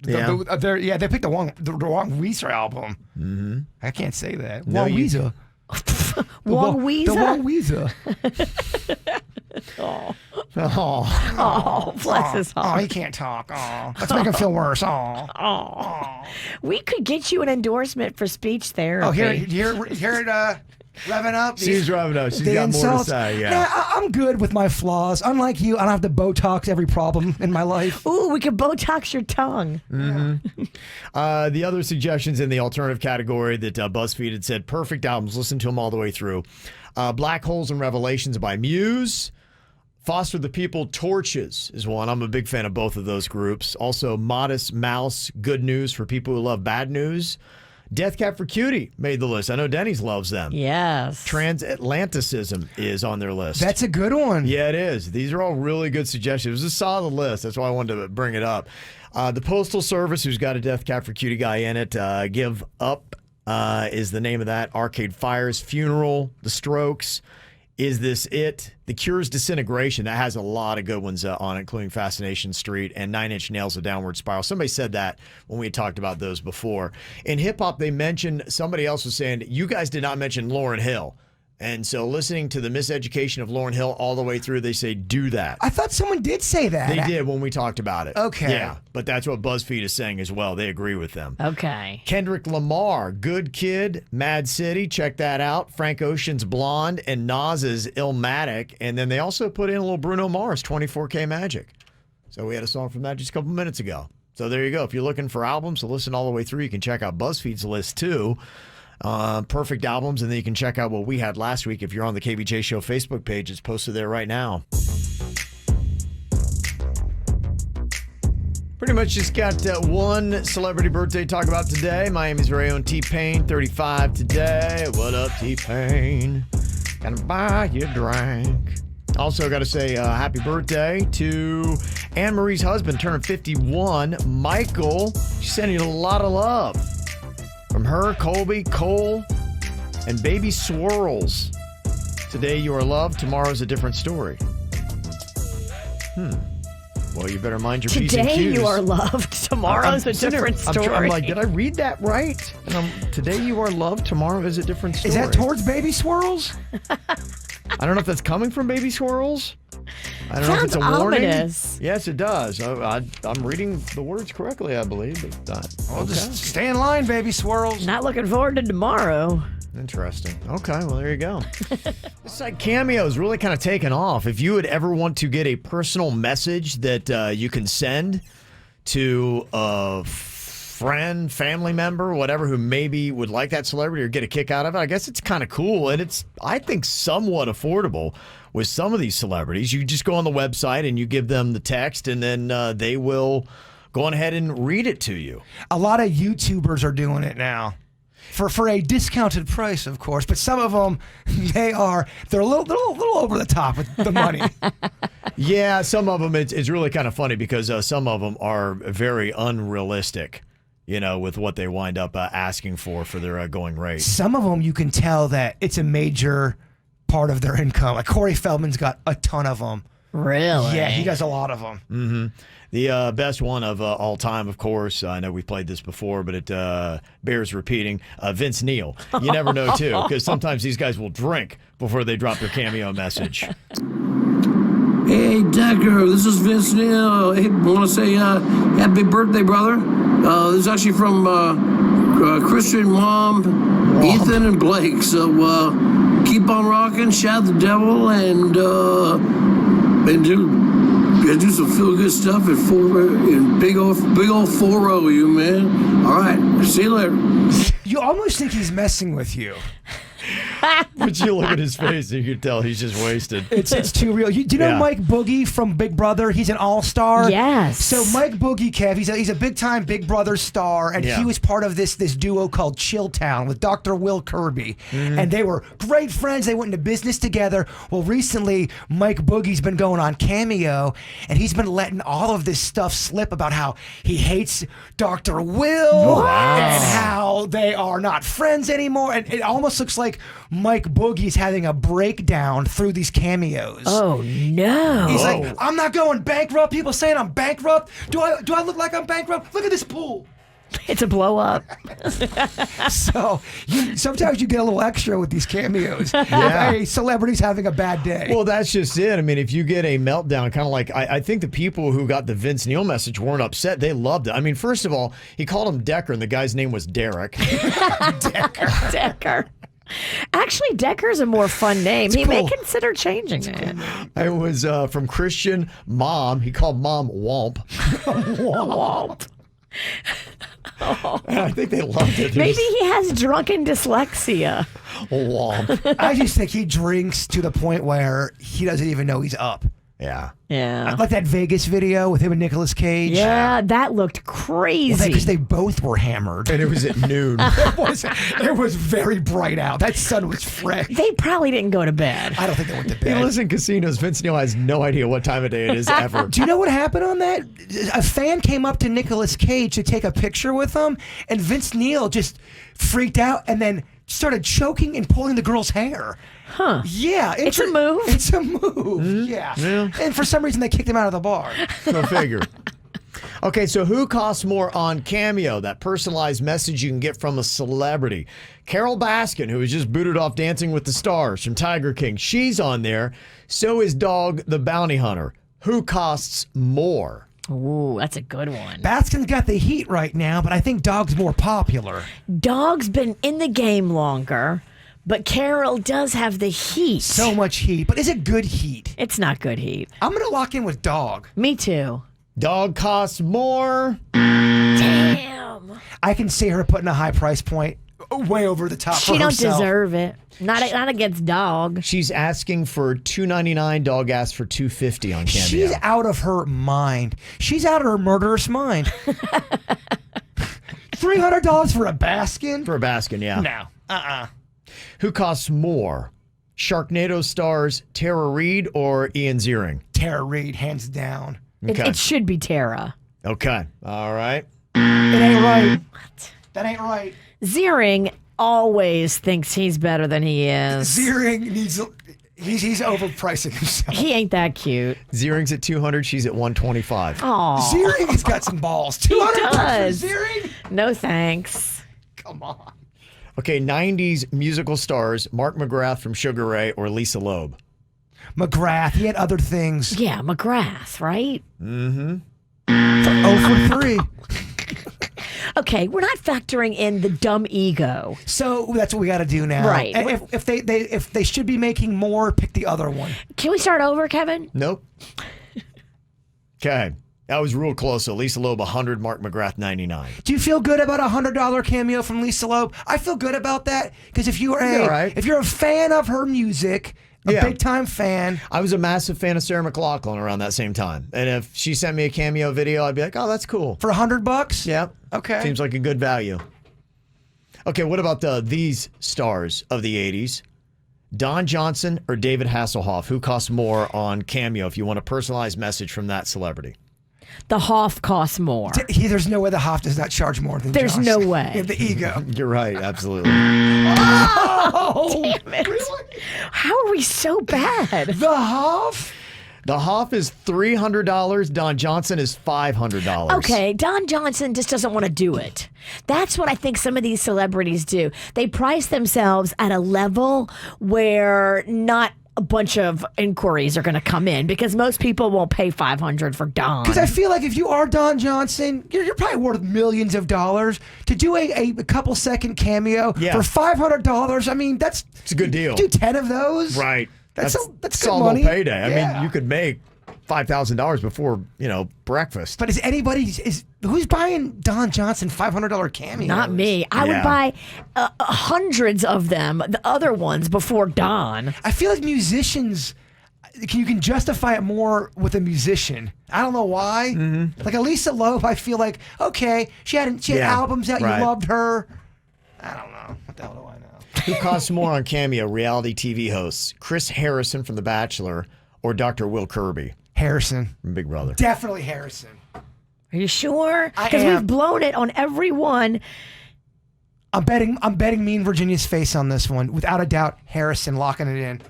Yeah, they picked the wrong Weezer album. Mm-hmm. I can't say that. No, Wrong Weezer. Wrong Weezer? The wrong Weezer. Oh, bless his heart. Oh, he can't talk. Oh, let's make him feel worse. Oh. We could get you an endorsement for speech therapy. Oh, hear it revving up. She's revving up. She's got more to say. Yeah. I'm good with my flaws. Unlike you, I don't have to Botox every problem in my life. Ooh, we could Botox your tongue. Mm-hmm. The other suggestions in the alternative category that BuzzFeed had said, perfect albums, listen to them all the way through. Black Holes and Revelations by Muse. Foster the People, Torches is one. I'm a big fan of both of those groups. Also, Modest Mouse, Good News for people who love bad news. Death Cab for Cutie made the list. I know Denny's loves them. Yes. Transatlanticism is on their list. That's a good one. Yeah, it is. These are all really good suggestions. It was a solid list. That's why I wanted to bring it up. The Postal Service, who's got a Death Cab for Cutie guy in it. Give Up is the name of that. Arcade Fire's Funeral. The Strokes. Is This It? The Cure's Disintegration. That has a lot of good ones on it, including Fascination Street and 9 Inch Nails' A Downward Spiral. Somebody said that when we talked about those before. In hip-hop, they mentioned, somebody else was saying, you guys did not mention Lauryn Hill. And so listening to the miseducation of Lauryn Hill all the way through, they say, do that. I thought someone did say that. They did when we talked about it. Okay. Yeah, but that's what BuzzFeed is saying as well. They agree with them. Okay. Kendrick Lamar, Good Kid, Mad City, check that out. Frank Ocean's Blonde and Nas's Illmatic. And then they also put in a little Bruno Mars, 24K Magic. So we had a song from that just a couple minutes ago. So there you go. If you're looking for albums to listen all the way through, you can check out BuzzFeed's list too. Perfect albums, and then you can check out what we had last week if you're on the KVJ Show Facebook page. It's posted there right now. Pretty much just got one celebrity birthday to talk about today. Miami's very own T-Pain, 35 today. What up, T-Pain? Gonna buy you a drink. Also got to say happy birthday to Anne Marie's husband, turning 51, Michael. She's sending you a lot of love. From her, Colby, Cole, and baby Swirls. Today you are loved, tomorrow's a different story. Well, you better mind your P's and Q's. Today you are loved, tomorrow's a different story. I'm like, did I read that right? And today you are loved, tomorrow is a different story. Is that towards baby Swirls? I don't know if that's coming from baby Swirls. I don't know if it's a warning. Ominous. Yes, it does. I'm reading the words correctly, I believe. But, Well, just stay in line, baby swirls. Not looking forward to tomorrow. Interesting. Okay, well, there you go. This site Cameo is really kind of taken off. If you would ever want to get a personal message that you can send to a friend, family member, whatever, who maybe would like that celebrity or get a kick out of it, I guess it's kind of cool. And it's, I think, somewhat affordable with some of these celebrities. You just go on the website and you give them the text, and then they will go on ahead and read it to you. A lot of YouTubers are doing it now. For a discounted price, of course, but some of them, they're a little over the top with the money. Yeah, some of them, it's really kind of funny because some of them are very unrealistic, with what they wind up asking for their going rate. Some of them, you can tell that it's a major part of their income. Like Corey Feldman's got a ton of them. Really? Yeah, he does a lot of them. Mm-hmm. The best one of all time, of course, I know we've played this before, but it bears repeating, Vince Neil. You never know, too, because sometimes these guys will drink before they drop their Cameo message. Hey, Decker, this is Vince Neil. Hey, I want to say happy birthday, brother. This is actually from Christian, Mom, Ethan, and Blake. So keep on rocking, shout the devil, and do some feel good stuff in big old 4-0, you man. All right, see you later. You almost think he's messing with you. But you look at his face and you can tell he's just wasted. It's too real. Do you know Mike Boogie from Big Brother? He's an all-star. Yes. So Mike Boogie, Kev, he's a big-time Big Brother star, and he was part of this duo called Chilltown with Dr. Will Kirby. Mm-hmm. And they were great friends. They went into business together. Well, recently, Mike Boogie's been going on Cameo, and he's been letting all of this stuff slip about how he hates Dr. Will and how they are not friends anymore. And it almost looks like Mike Boogie's having a breakdown through these cameos. Oh no! He's like, I'm not going bankrupt. People saying I'm bankrupt. Do I look like I'm bankrupt? Look at this pool. It's a blow up. So sometimes you get a little extra with these cameos. Yeah. Hey, celebrity's having a bad day. Well, that's just it. I mean, if you get a meltdown, kind of like I think the people who got the Vince Neil message weren't upset. They loved it. I mean, first of all, he called him Decker, and the guy's name was Derek. Decker. Actually, Decker's a more fun name. He may consider changing it. It was from Christian Mom. He called Mom Womp. Womp. And I think they loved it. Maybe he has drunken dyslexia. Womp. I just think he drinks to the point where he doesn't even know he's up. Yeah. Yeah. Like that Vegas video with him and Nicolas Cage. Yeah, that looked crazy. Because they both were hammered. And it was at noon. It was very bright out. That sun was fresh. They probably didn't go to bed. I don't think they went to bed. He lives in casinos. Vince Neil has no idea what time of day it is ever. Do you know what happened on that? A fan came up to Nicolas Cage to take a picture with him, and Vince Neil just freaked out and then started choking and pulling the girl's hair. Huh. Yeah. It's a move. It's a move. Mm-hmm. Yeah. And for some reason, they kicked him out of the bar. Go figure. Okay, so who costs more on Cameo? That personalized message you can get from a celebrity. Carol Baskin, who was just booted off Dancing with the Stars from Tiger King. She's on there. So is Dog the Bounty Hunter. Who costs more? Ooh, that's a good one. Baskin's got the heat right now, but I think Dog's more popular. Dog's been in the game longer, but Carol does have the heat. So much heat. But is it good heat? It's not good heat. I'm going to lock in with Dog. Me too. Dog costs more. Damn. I can see her putting a high price point way over the top for herself. She don't deserve it. Not against Dog. She's asking for $299. Dog asked for $250 on Cameo. She's out of her mind. She's out of her murderous mind. $300 for a Baskin? For a Baskin, yeah. No. Who costs more? Sharknado stars Tara Reid or Ian Ziering? Tara Reid, hands down. Okay. It should be Tara. Okay. All right. It ain't right. What? That ain't right. Ziering always thinks he's better than he is. Ziering needs... He's overpricing himself. He ain't that cute. Ziering's at $200. She's at $125. Aw. Ziering has got some balls. $200 for Ziering? No thanks. Come on. Okay, 90s musical stars, Mark McGrath from Sugar Ray or Lisa Loeb? McGrath. He had other things. Yeah, McGrath, right? Mm-hmm. 0 for 3. Okay, we're not factoring in the dumb ego. So that's what we got to do now. Right. And if they should be making more, pick the other one. Can we start over, Kevin? Nope. Okay. That was real close. So Lisa Loeb 100, Mark McGrath 99. Do you feel good about a $100 cameo from Lisa Loeb? I feel good about that because if you're a fan of her music, a big time fan. I was a massive fan of Sarah McLachlan around that same time, and if she sent me a cameo video, I'd be like, "Oh, that's cool." For $100? Yeah. Okay. Seems like a good value. Okay, what about these stars of the '80s? Don Johnson or David Hasselhoff? Who costs more on Cameo if you want a personalized message from that celebrity? The Hoff costs more. There's no way the Hoff does not charge more than There's Josh. no way. You have the ego. You're right, absolutely. Oh, damn it. Really? How are we so bad? The Hoff? The Hoff is $300. Don Johnson is $500. Okay, Don Johnson just doesn't want to do it. That's what I think some of these celebrities do. They price themselves at a level where not a bunch of inquiries are going to come in because most people won't pay $500 for Don. Because I feel like if you are Don Johnson, you're probably worth millions of dollars. To do a couple second cameo for $500, I mean, it's a good deal. Do 10 of those. Right. That's good almost money. Payday. I mean, you could make $5,000 before, breakfast. But who's buying Don Johnson $500 cameos? Not me. I would buy hundreds of them, the other ones, before Don. I feel like musicians, you can justify it more with a musician. I don't know why. Mm-hmm. Like Lisa Loeb, I feel like, okay, she had albums out, right. You loved her. I don't know. What the hell do I know? Who costs more on Cameo? Reality TV hosts Chris Harrison from The Bachelor or Dr. Will Kirby? Harrison. From Big Brother. Definitely Harrison. Are you sure? I Because am. we've blown it on every one. I'm betting me and Virginia's face on this one. Without a doubt, Harrison locking it in.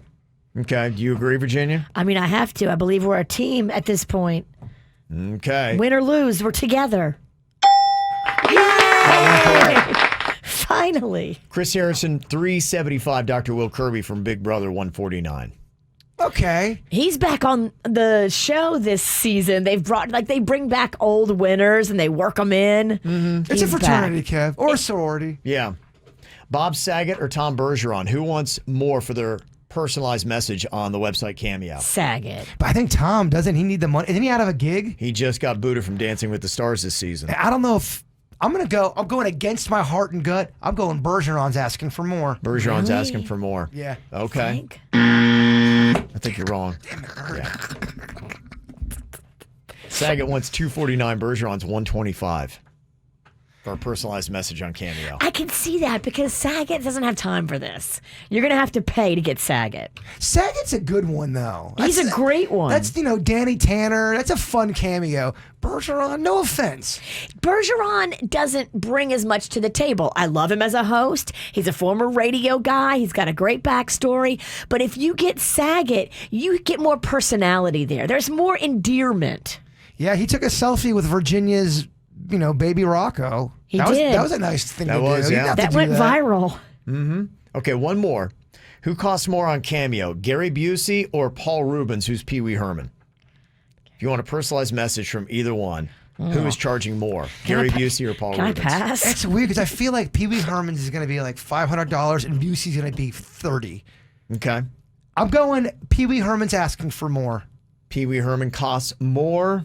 Okay. Do you agree, Virginia? I mean, I have to. I believe we're a team at this point. Okay. Win or lose, we're together. Yay! Finally. Chris Harrison, $375. Dr. Will Kirby from Big Brother, $149. Okay. He's back on the show this season. They bring back old winners and they work them in. Mm-hmm. It's a fraternity, Kev, or a sorority. Yeah. Bob Saget or Tom Bergeron? Who wants more for their personalized message on the website Cameo? Saget. But I think Tom, doesn't he need the money? Isn't he out of a gig? He just got booted from Dancing with the Stars this season. I don't know if I'm going against my heart and gut. I'm going Bergeron's asking for more. Bergeron's asking for more. Yeah. Okay. I think you're wrong. Damn it, yeah. Saget wants $249. Bergeron's $125 for a personalized message on Cameo. I can see that because Saget doesn't have time for this. You're going to have to pay to get Saget. Saget's a good one, though. He's a great one. That's, Danny Tanner. That's a fun cameo. Bergeron, no offense. Bergeron doesn't bring as much to the table. I love him as a host. He's a former radio guy. He's got a great backstory. But if you get Saget, you get more personality there. There's more endearment. Yeah, he took a selfie with Virginia's, baby Rocco. He did. That was a nice thing that to was, do. Yeah. That went viral. Mm-hmm. Okay, one more. Who costs more on Cameo? Gary Busey or Paul Rubens, who's Pee Wee Herman? If you want a personalized message from either one, who is charging more? Gary Busey or Paul Rubens? Can I pass? It's weird because I feel like Pee Wee Herman's is going to be like $500 and Busey's going to be $30. Okay. I'm going Pee Wee Herman's asking for more. Pee Wee Herman costs more.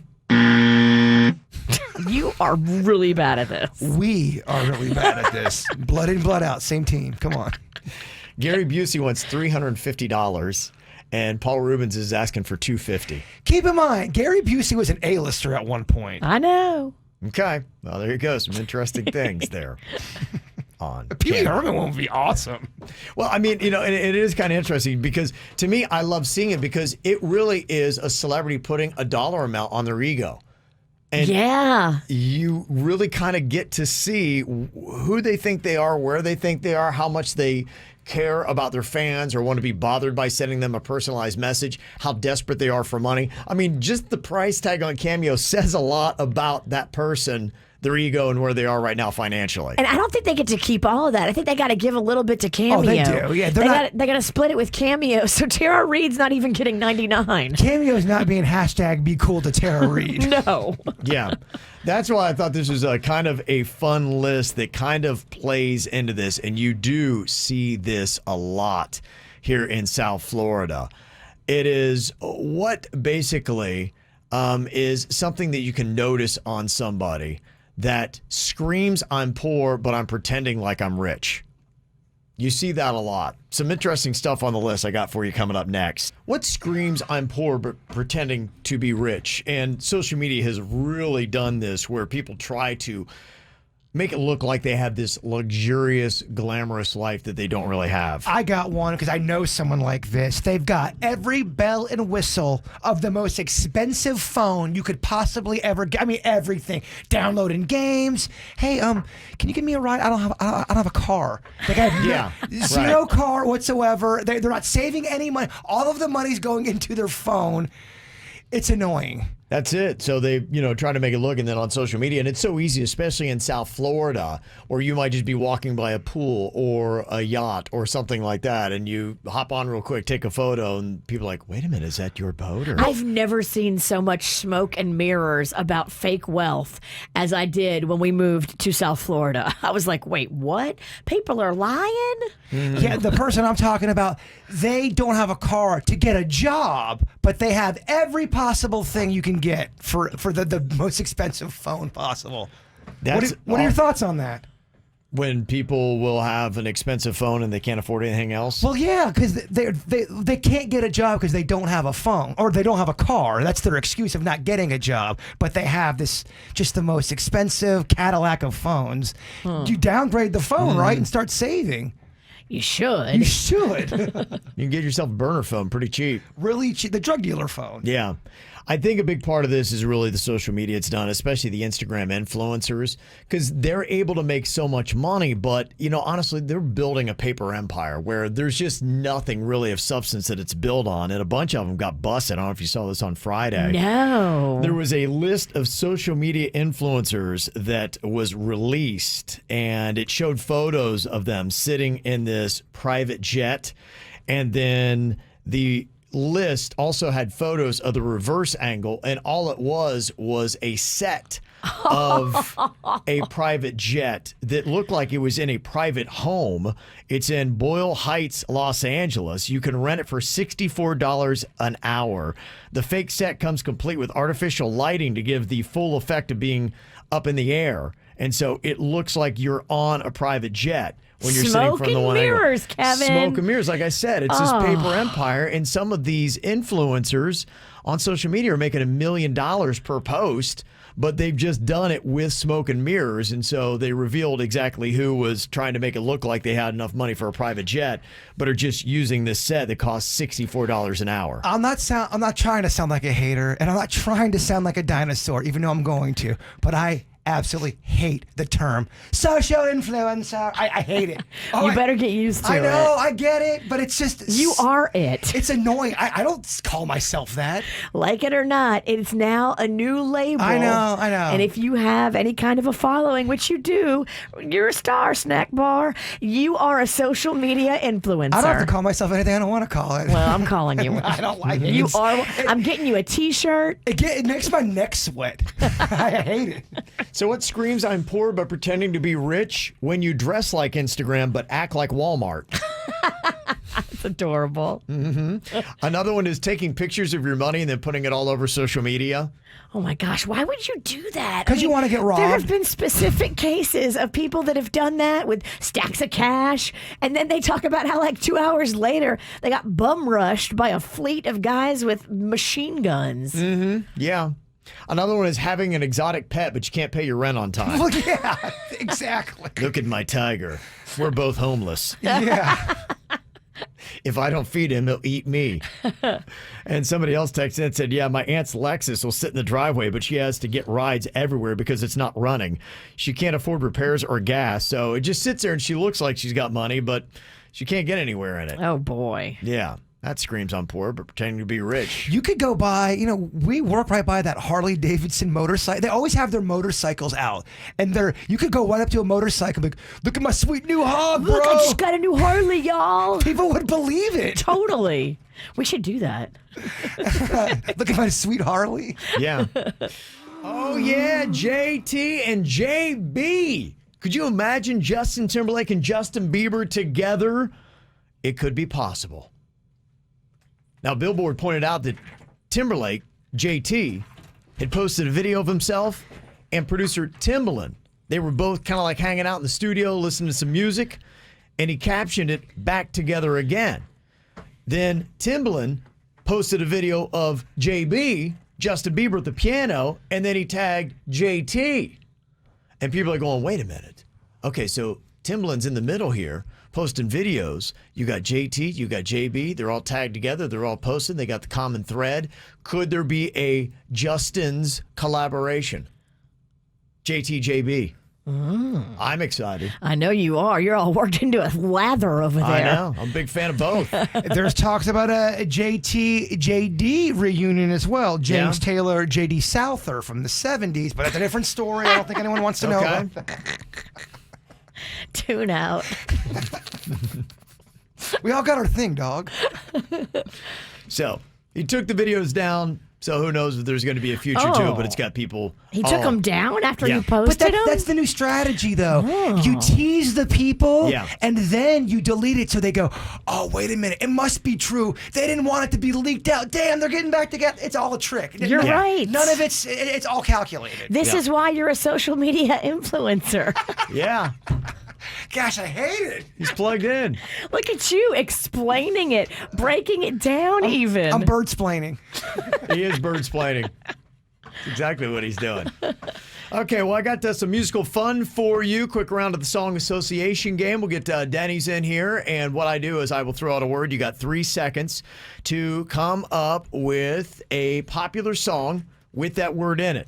You are really bad at this. We are really bad at this. Blood in, blood out. Same team. Come on. Gary Busey wants $350, and Paul Rubens is asking for $250. Keep in mind, Gary Busey was an A-lister at one point. I know. Okay. Well, there you go. Some interesting things there. On Pee Wee Herman won't be awesome. Well, I mean, and it is kind of interesting because to me, I love seeing it because it really is a celebrity putting a dollar amount on their ego. And you really kind of get to see who they think they are, where they think they are, how much they care about their fans or want to be bothered by sending them a personalized message, how desperate they are for money. I mean, just the price tag on Cameo says a lot about that person their ego and where they are right now financially. And I don't think they get to keep all of that. I think they got to give a little bit to Cameo. Oh, they do. Yeah, they got to split it with Cameo. So Tara Reid's not even getting 99. Cameo's not being hashtag be cool to Tara Reid. No. Yeah. That's why I thought this was a kind of a fun list that kind of plays into this. And you do see this a lot here in South Florida. It is what basically is something that you can notice on somebody that screams, I'm poor, but I'm pretending like I'm rich. You see that a lot. Some interesting stuff on the list I got for you coming up next. What screams, I'm poor, but pretending to be rich? And social media has really done this where people try to make it look like they have this luxurious, glamorous life that they don't really have. I got one because I know someone like this. They've got every bell and whistle of the most expensive phone you could possibly ever get. I mean, everything. Downloading games. Hey, can you give me a ride? I don't have a car. They got zero car whatsoever. They're not saving any money. All of the money's going into their phone. It's annoying. That's it. So they, try to make it look, and then on social media, and it's so easy, especially in South Florida, where you might just be walking by a pool or a yacht or something like that, and you hop on real quick, take a photo, and people are like, wait a minute, is that your boat? Or I've never seen so much smoke and mirrors about fake wealth as I did when we moved to South Florida. I was like, wait, what? People are lying? Yeah, the person I'm talking about, they don't have a car to get a job, but they have every possible thing you can get for the most expensive phone possible. What are your thoughts on that? When people will have an expensive phone and they can't afford anything else? Well, yeah, because they can't get a job because they don't have a phone or they don't have a car. That's their excuse of not getting a job. But they have just the most expensive Cadillac of phones. You downgrade the phone, right, and start saving. You should. You should. You can get yourself a burner phone pretty cheap. Really cheap. The drug dealer phone. Yeah. I think a big part of this is really the social media it's done, especially the Instagram influencers, because they're able to make so much money. But, honestly, they're building a paper empire where there's just nothing really of substance that it's built on. And a bunch of them got busted. I don't know if you saw this on Friday. No. There was a list of social media influencers that was released, and it showed photos of them sitting in this private jet. And then the list also had photos of the reverse angle, and all it was a set of a private jet that looked like it was in a private home. It's in Boyle Heights, Los Angeles. You can rent it for $64 an hour. The fake set comes complete with artificial lighting to give the full effect of being up in the air, and so it looks like you're on a private jet when you're sitting from the one mirrors, angle. Kevin. Smoke and mirrors, like I said. It's this paper empire, and some of these influencers on social media are making $1 million per post, but they've just done it with smoke and mirrors, and so they revealed exactly who was trying to make it look like they had enough money for a private jet, but are just using this set that costs $64 an hour. I'm not trying to sound like a hater, and I'm not trying to sound like a dinosaur, even though I'm going to, but I absolutely hate the term social influencer. I hate it. You better get used to it. I know, I get it, but it's just... You are it. It's annoying. I don't call myself that. Like it or not, it's now a new label. I know. And if you have any kind of a following, which you do, you're a star, snack bar. You are a social media influencer. I don't have to call myself anything I don't want to call it. Well, I'm calling you. I don't like it. You are. I'm getting you a T-shirt. It makes my neck sweat. I hate it. So what screams I'm poor but pretending to be rich? When you dress like Instagram but act like Walmart. It's adorable. Mm-hmm. Another one is taking pictures of your money and then putting it all over social media. Oh my gosh, why would you do that? Because you want to get robbed. There have been specific cases of people that have done that with stacks of cash, and then they talk about how like 2 hours later they got bum rushed by a fleet of guys with machine guns. Mm-hmm. Yeah. Another one is having an exotic pet, but you can't pay your rent on time. Well, yeah, exactly. Look at my tiger. We're both homeless. Yeah. If I don't feed him, he'll eat me. And somebody else texted in and said, yeah, my aunt's Lexus will sit in the driveway, but she has to get rides everywhere because it's not running. She can't afford repairs or gas, so it just sits there and she looks like she's got money, but she can't get anywhere in it. Oh, boy. Yeah. That screams I'm poor, but pretending to be rich. You could go by, we work right by that Harley Davidson motorcycle. They always have their motorcycles out. And you could go right up to a motorcycle and be like, look at my sweet new hog, bro. Look, I just got a new Harley, y'all. People would believe it. Totally. We should do that. Look at my sweet Harley. Yeah. Oh, yeah, JT and JB. Could you imagine Justin Timberlake and Justin Bieber together? It could be possible. Now, Billboard pointed out that Timberlake, JT, had posted a video of himself and producer Timbaland. They were both kind of like hanging out in the studio, listening to some music, and he captioned it, "Back Together Again." Then Timbaland posted a video of JB, Justin Bieber at the piano, and then he tagged JT. And people are going, wait a minute. Okay, so Timbaland's in the middle here, posting videos. You got JT, you got JB. They're all tagged together. They're all posted. They got the common thread. Could there be a Justin's collaboration? JT, JB. I'm excited. I know you are. You're all worked into a lather over there. I know. I'm a big fan of both. There's talks about a JT, JD reunion as well. James Taylor, JD Souther from the 70s, but that's a different story. I don't think anyone wants to know about that. Tune out. We all got our thing, dog. So he took the videos down. So who knows if there's going to be a future to it, but it's got people. He took them down after you posted But them? that's the new strategy, though. You tease the people, and then you delete it so they go, oh, wait a minute. It must be true. They didn't want it to be leaked out. Damn, they're getting back together. It's all a trick. You're right. None of it's all calculated. This is why you're a social media influencer. Yeah. Gosh, I hate it. He's plugged in. Look at you explaining it, breaking it down even. I'm bird-splaining. He is bird-splaining. That's exactly what he's doing. Okay, well, I got some musical fun for you. Quick round of the song association game. We'll get Denny's in here, and what I do is I will throw out a word. You got 3 seconds to come up with a popular song with that word in it.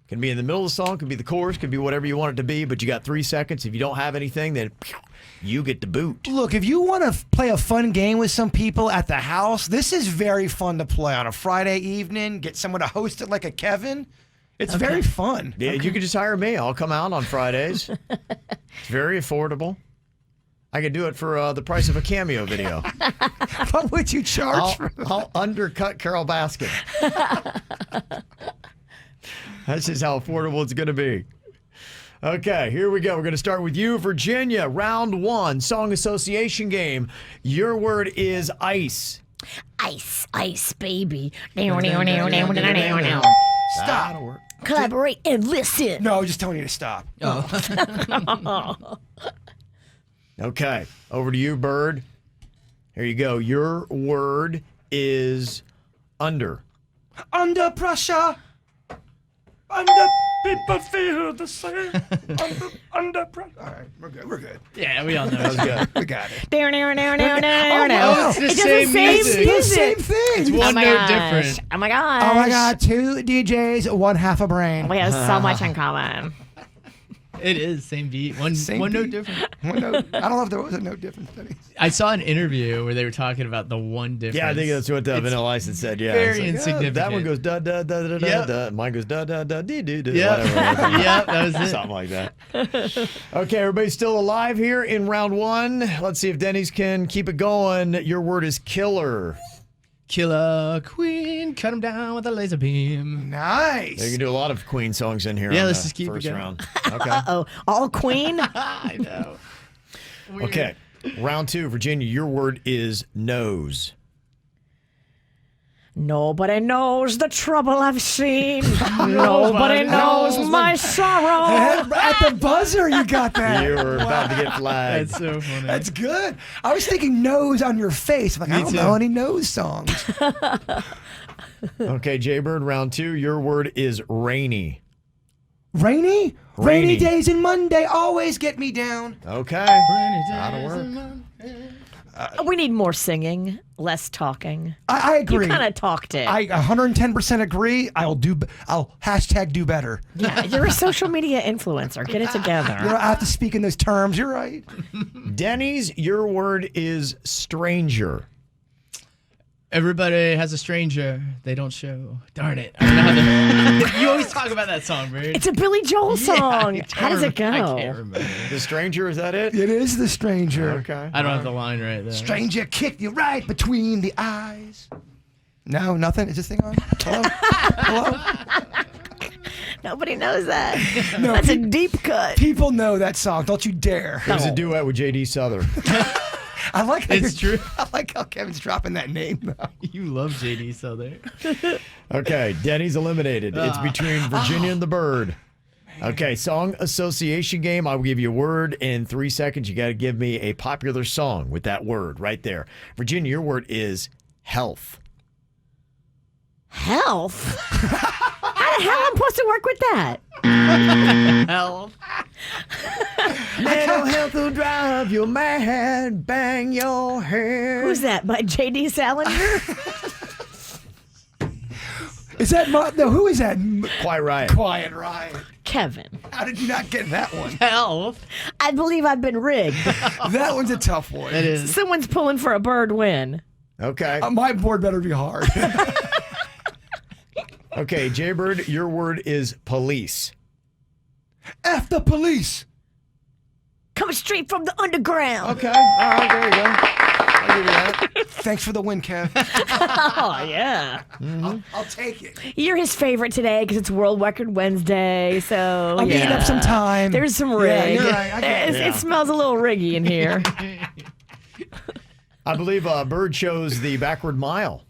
Can be in the middle of the song, could be the chorus, could be whatever you want it to be, but you got 3 seconds. If you don't have anything, then you get the boot. Look, if you want to play a fun game with some people at the house, this is very fun to play on a Friday evening. Get someone to host it like a Kevin. It's very fun. Yeah, you can just hire me. I'll come out on Fridays. It's very affordable. I could do it for the price of a Cameo video. What would you charge for that? I'll undercut Carol Baskin. That's just how affordable it's going to be. Okay, here we go. We're going to start with you, Virginia. Round 1, song association game. Your word is ice. Ice, ice, baby. Stop. Collaborate and listen. No, just telling you to stop. Okay, over to you, Bird. Here you go. Your word is under. Under pressure. People feel the same. Under pressure. All right, we're good. Yeah, we all know. That was good. We got it. It's the same music. It's the same thing. It's one note different. Oh my gosh. Oh my God, 2 DJs, 1 half a brain. We have so much in common. It is same beat. One note different. One note. I don't know if there was a note difference. I saw an interview where they were talking about the one difference. Yeah, I think that's what Vanilla License said. Yeah, very insignificant. That one goes da da da da da da. Mine goes da da da dee dee dee. Whatever. Yeah, that was it. Something like that. Okay, everybody's still alive here in round 1. Let's see if Denny's can keep it going. Your word is killer. Killer Queen, cut him down with a laser beam. Nice. You can do a lot of Queen songs in here. Yeah, on let's the just keep first it going. round. Okay. Uh-oh. All Queen? I know. Weird. Okay. Round 2, Virginia, your word is nose. Nobody knows the trouble I've seen. Nobody knows my sorrow. At the buzzer, you got that. You were about to get flagged. That's so funny. That's good. I was thinking nose on your face. I'm like, I don't know any nose songs. Okay, Jaybird, round 2, your word is rainy. Rainy? Rainy. Rainy days and Monday always get me down. Okay. That'll work. We need more singing, less talking. I agree. You kind of talked it. I 110% agree. I'll hashtag do better. Yeah, you're a social media influencer. Get it together. You don't have to speak in those terms. You're right. Denny's, your word is stranger. Everybody has a stranger they don't show. Darn it. I don't know how to... You always talk about that song, Bird. It's a Billy Joel song. How does it go? I can't remember. The Stranger, is that it? It is The Stranger. Okay. I don't have the line right there. Stranger kicked you right between the eyes. No, nothing? Is this thing on? Hello? Hello? Nobody knows that. No, That's a deep cut. People know that song. Don't you dare. It was a duet with J.D. Souther. I like how It's true. I like how Kevin's dropping that name, though. You love JD so there. Okay, Denny's eliminated. It's between Virginia and the Bird. Okay, song association game. I will give you a word in 3 seconds. You got to give me a popular song with that word right there. Virginia, your word is health. Health? How the hell am I supposed to work with that? Health. Mental health will drive you mad, bang your head. Who's that? By J.D. Salinger? Is that no? Who is that? Quiet Riot. Quiet Riot. Kevin. How did you not get that one? Health. I believe I've been rigged. That one's a tough one. It is. Someone's pulling for a Bird win. Okay. My board better be hard. Okay, Jaybird, your word is police. F the police. Coming straight from the underground. Okay. All right, there you go. I'll give you that. Thanks for the win, Kev. Oh, yeah. I'll take it. You're his favorite today because it's World Record Wednesday, so I'm eating up some time. There's some rig. Yeah, you're right. I get it. It smells a little riggy in here. I believe Bird chose the backward mile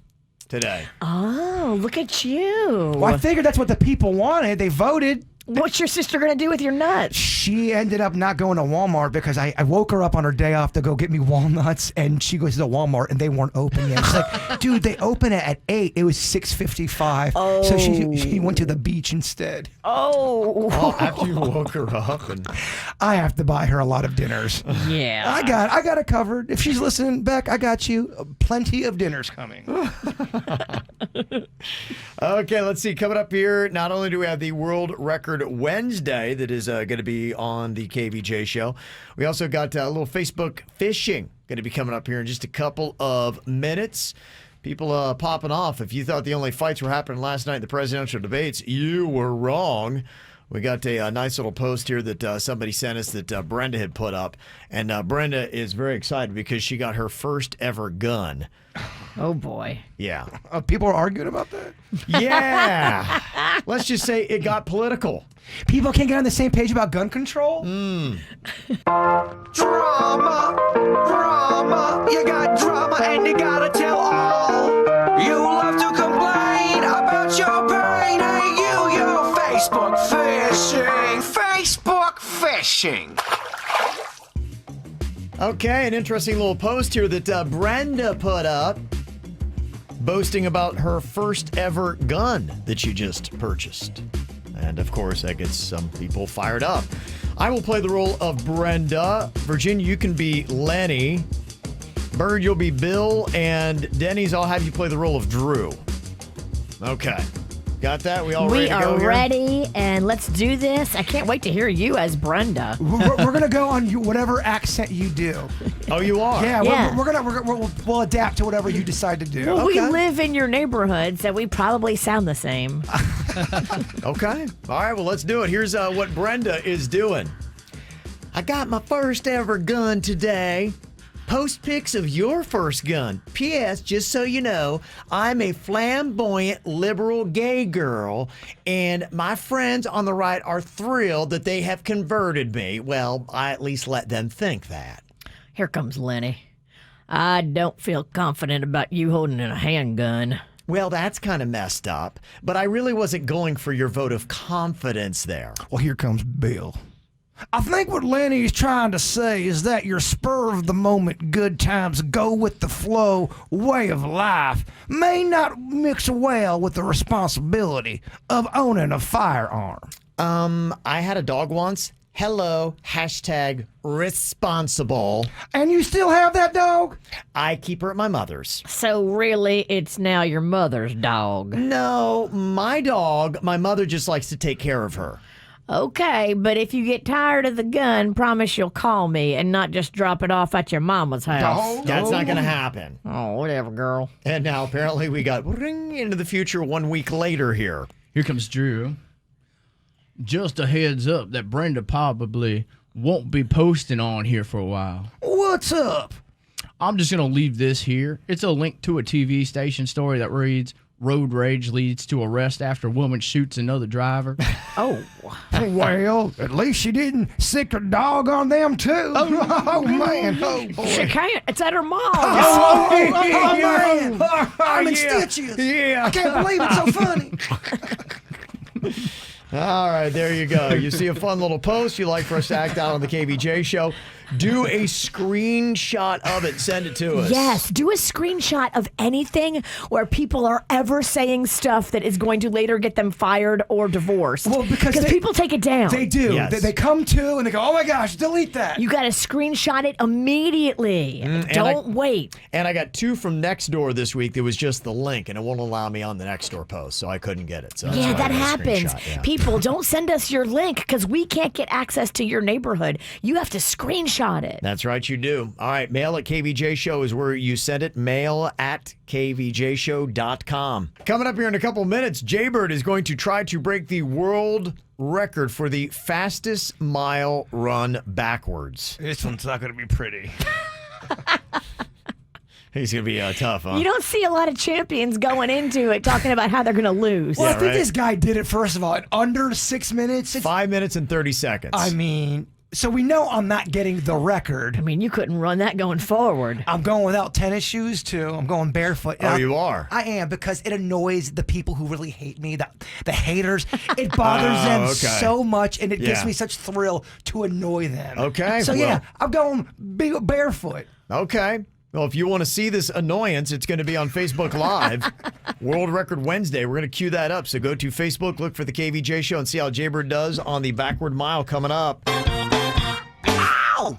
today. Oh, look at you. Well, I figured that's what the people wanted. They voted. What's your sister going to do with your nuts? She ended up not going to Walmart because I woke her up on her day off to go get me walnuts, and she goes to Walmart and they weren't open yet. She's like, dude, they open it at 8. It was 6:55. Oh. So she went to the beach instead. Oh. After you woke her up. And I have to buy her a lot of dinners. Yeah. I got it covered. If she's listening, Beck, I got you. Plenty of dinners coming. Okay, let's see. Coming up here, not only do we have the World Record Wednesday that is going to be on the KVJ show, we also got a little Facebook fishing going to be coming up here in just a couple of minutes. People popping off. If you thought the only fights were happening last night in the presidential debates, you were wrong. We got a nice little post here that somebody sent us that Brenda had put up. And Brenda is very excited because she got her first ever gun. Oh, boy. Yeah. People are arguing about that? Yeah. Let's just say it got political. People can't get on the same page about gun control? Drama, drama, you got drama and you gotta tell all. You love to complain about your pain, ain't you? You're Facebook fishing, Facebook fishing. Okay, an interesting little post here that Brenda put up, boasting about her first ever gun that she just purchased. And of course, that gets some people fired up. I will play the role of Brenda. Virginia, you can be Lenny. Bird, you'll be Bill. And Denny's, I'll have you play the role of Drew. Okay. Got that? We all ready to go We are here? ready, and let's do this. I can't wait to hear you as Brenda. We're going to go on whatever accent you do. Oh, you are? Yeah, Yeah. we'll adapt to whatever you decide to do. Well, we live in your neighborhood, so we probably sound the same. Okay. All right, well, let's do it. Here's what Brenda is doing. I got my first ever gun today. Post pics of your first gun. P.S. Just so you know, I'm a flamboyant liberal gay girl, and my friends on the right are thrilled that they have converted me. Well, I at least let them think that. Here comes Lenny. I don't feel confident about you holding a handgun. Well, that's kind of messed up, but I really wasn't going for your vote of confidence there. Well, here comes Bill. I think what Lenny's trying to say is that your spur of the moment, good times, go with the flow way of life may not mix well with the responsibility of owning a firearm. I had a dog once. Hello, hashtag responsible. And you still have that dog? I keep her at my mother's. So really, it's now your mother's dog. No, my dog, my mother just likes to take care of her. Okay, but if you get tired of the gun, promise you'll call me and not just drop it off at your mama's house. That's not going to happen. Oh, whatever, girl. And now apparently we got ring into the future 1 week later here. Here comes Drew. Just a heads up that Brenda probably won't be posting on here for a while. What's up? I'm just going to leave this here. It's a link to a TV station story that reads, road rage leads to arrest after woman shoots another driver. Oh. Well, at least she didn't sick her dog on them, too. Oh man. Oh, boy. She can't. It's at her mom. Man. I'm in stitches. Yeah. I can't believe it's so funny. All right, there you go. You see a fun little post you like for us to act out on the KVJ show. Do a screenshot of it. Send it to us. Yes, do a screenshot of anything where people are ever saying stuff that is going to later get them fired or divorced. Well, because people take it down. They do. Yes. They come to and they go, oh my gosh, delete that. You got to screenshot it immediately. Don't wait. And I got 2 from Nextdoor this week. There was just the link, and it won't allow me on the Nextdoor post, so I couldn't get it. So that's Yeah, why that I got a happens. screenshot, yeah. People, don't send us your link because we can't get access to your neighborhood. You have to screenshot it. That's right, you do. All right, mail at KVJ Show is where you send it. Mail at kvjshow.com. Coming up here in a couple minutes, Jaybird is going to try to break the world record for the fastest mile run backwards. This one's not going to be pretty. He's going to be tough, huh? You don't see a lot of champions going into it talking about how they're going to lose. Well, I think right. this guy did it, first of all, in under 6 minutes. 5 minutes and 30 seconds. I mean, so we know I'm not getting the record. I mean, you couldn't run that going forward. I'm going without tennis shoes, too. I'm going barefoot. Oh, you are? I am, because it annoys the people who really hate me, the haters. It bothers them so much, and it gives me such thrill to annoy them. Okay. So, yeah, I'm going barefoot. Okay. Well, if you want to see this annoyance, it's going to be on Facebook Live. World Record Wednesday. We're going to cue that up. So go to Facebook, look for the KVJ Show, and see how Jaybird does on the backward mile coming up. Ow!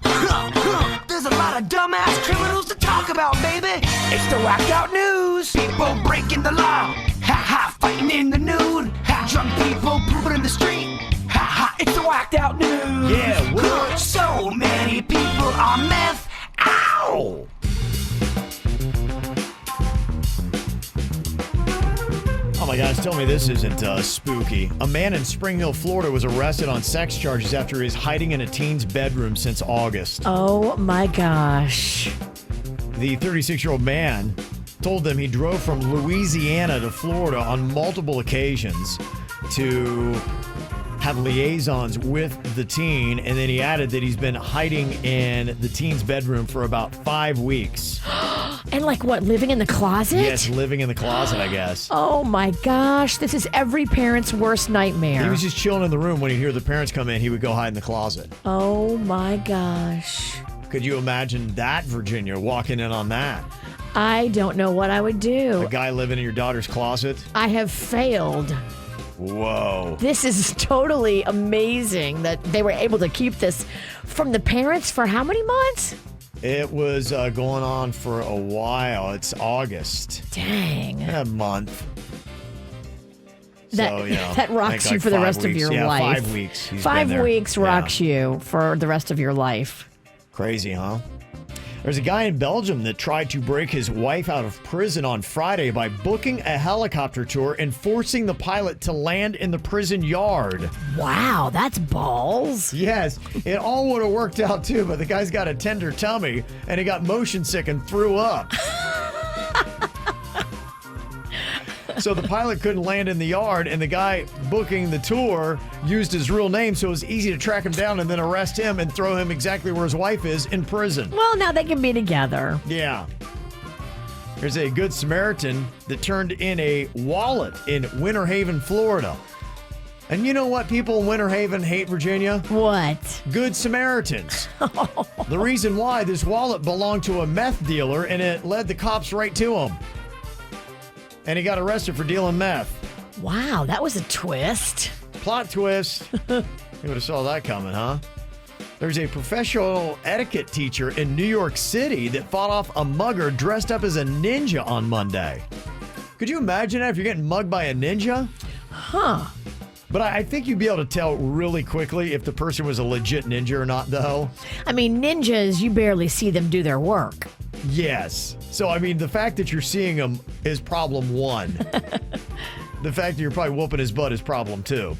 There's a lot of dumbass criminals to talk about, baby. It's the whacked out news. People breaking the law. Ha ha, fighting in the nude. Ha, drunk people pooping in the street. Ha ha, it's the whacked out news. Yeah, what? So many people on meth. Ow! Oh my gosh, tell me this isn't spooky. A man in Spring Hill, Florida was arrested on sex charges after he was hiding in a teen's bedroom since August. Oh my gosh. The 36-year-old man told them he drove from Louisiana to Florida on multiple occasions to have liaisons with the teen, and then he added that he's been hiding in the teen's bedroom for about 5 weeks. And like what, living in the closet? Yes, living in the closet, I guess. Oh my gosh, this is every parent's worst nightmare. He was just chilling in the room. When he'd hear the parents come in, he would go hide in the closet. Oh my gosh. Could you imagine that, Virginia, walking in on that? I don't know what I would do. A guy living in your daughter's closet? I have failed. Whoa. This is totally amazing that they were able to keep this from the parents for how many months? It was going on for a while. It's August. Dang. A month. That, so, you know, that rocks like you for the 5 rest of weeks. your yeah, life. 5 weeks. He's 5 been there. weeks rocks you for the rest of your life. Crazy, huh? There's a guy in Belgium that tried to break his wife out of prison on Friday by booking a helicopter tour and forcing the pilot to land in the prison yard. Wow, that's balls. Yes, it all would have worked out too, but the guy's got a tender tummy and he got motion sick and threw up. So the pilot couldn't land in the yard, and the guy booking the tour used his real name, so it was easy to track him down and then arrest him and throw him exactly where his wife is, in prison. Well, now they can be together. Yeah. There's a Good Samaritan that turned in a wallet in Winter Haven, Florida. And you know what people in Winter Haven hate, Virginia? What? Good Samaritans. The reason why, this wallet belonged to a meth dealer, and it led the cops right to him. And he got arrested for dealing meth. Wow, that was a twist. Plot twist. You would have saw that coming, huh? There's a professional etiquette teacher in New York City that fought off a mugger dressed up as a ninja on Monday. Could you imagine that if you're getting mugged by a ninja? Huh. But I think you'd be able to tell really quickly if the person was a legit ninja or not, though. I mean, ninjas, you barely see them do their work. Yes. So, I mean, the fact that you're seeing him is problem one. The fact that you're probably whooping his butt is problem two.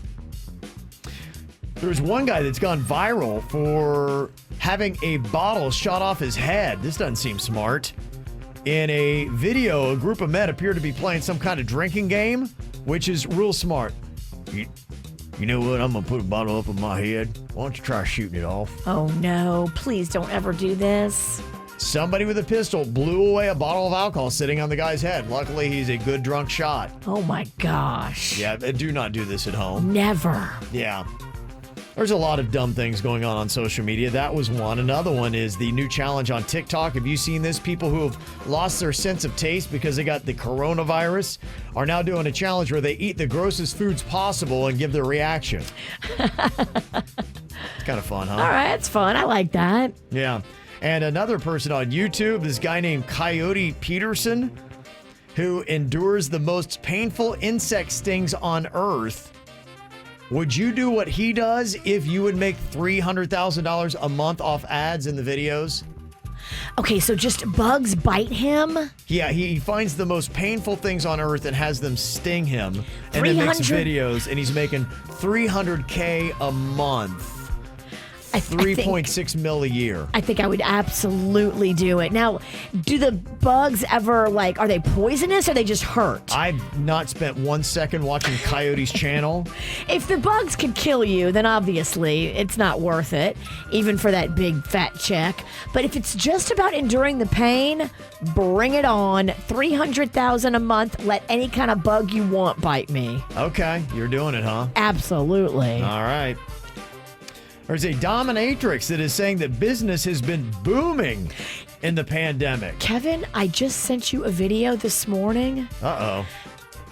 There's one guy that's gone viral for having a bottle shot off his head. This doesn't seem smart. In a video, a group of men appear to be playing some kind of drinking game, which is real smart. You know what? I'm going to put a bottle up on my head. Why don't you try shooting it off? Oh, no. Please don't ever do this. Somebody with a pistol blew away a bottle of alcohol sitting on the guy's head. Luckily, he's a good drunk shot. Oh, my gosh. Yeah, do not do this at home. Never. Yeah. There's a lot of dumb things going on social media. That was one. Another one is the new challenge on TikTok. Have you seen this? People who have lost their sense of taste because they got the coronavirus are now doing a challenge where they eat the grossest foods possible and give their reaction. It's kind of fun, huh? All right, it's fun. I like that. Yeah. And another person on YouTube, this guy named Coyote Peterson, who endures the most painful insect stings on Earth. Would you do what he does if you would make $300,000 a month off ads in the videos? Okay, so just bugs bite him? Yeah, he finds the most painful things on Earth and has them sting him. And then makes videos, and he's making $300K a month. 3.6 mil a year. I think I would absolutely do it. Now, do the bugs ever, are they poisonous or they just hurt? I've not spent 1 second watching Coyote's channel. If the bugs could kill you, then obviously it's not worth it, even for that big fat check. But if it's just about enduring the pain, bring it on. $300,000 a month. Let any kind of bug you want bite me. Okay, you're doing it, huh? Absolutely. All right. There's a dominatrix that is saying that business has been booming in the pandemic. Kevin, I just sent you a video this morning. Uh-oh.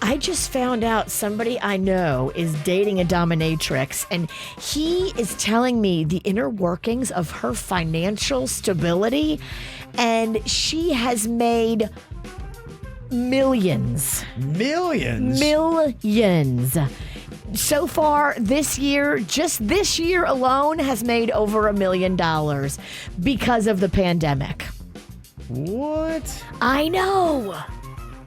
I just found out somebody I know is dating a dominatrix, and he is telling me the inner workings of her financial stability, and she has made millions. Millions? Millions. So far this year, just this year alone, has made over $1 million because of the pandemic. What? I know.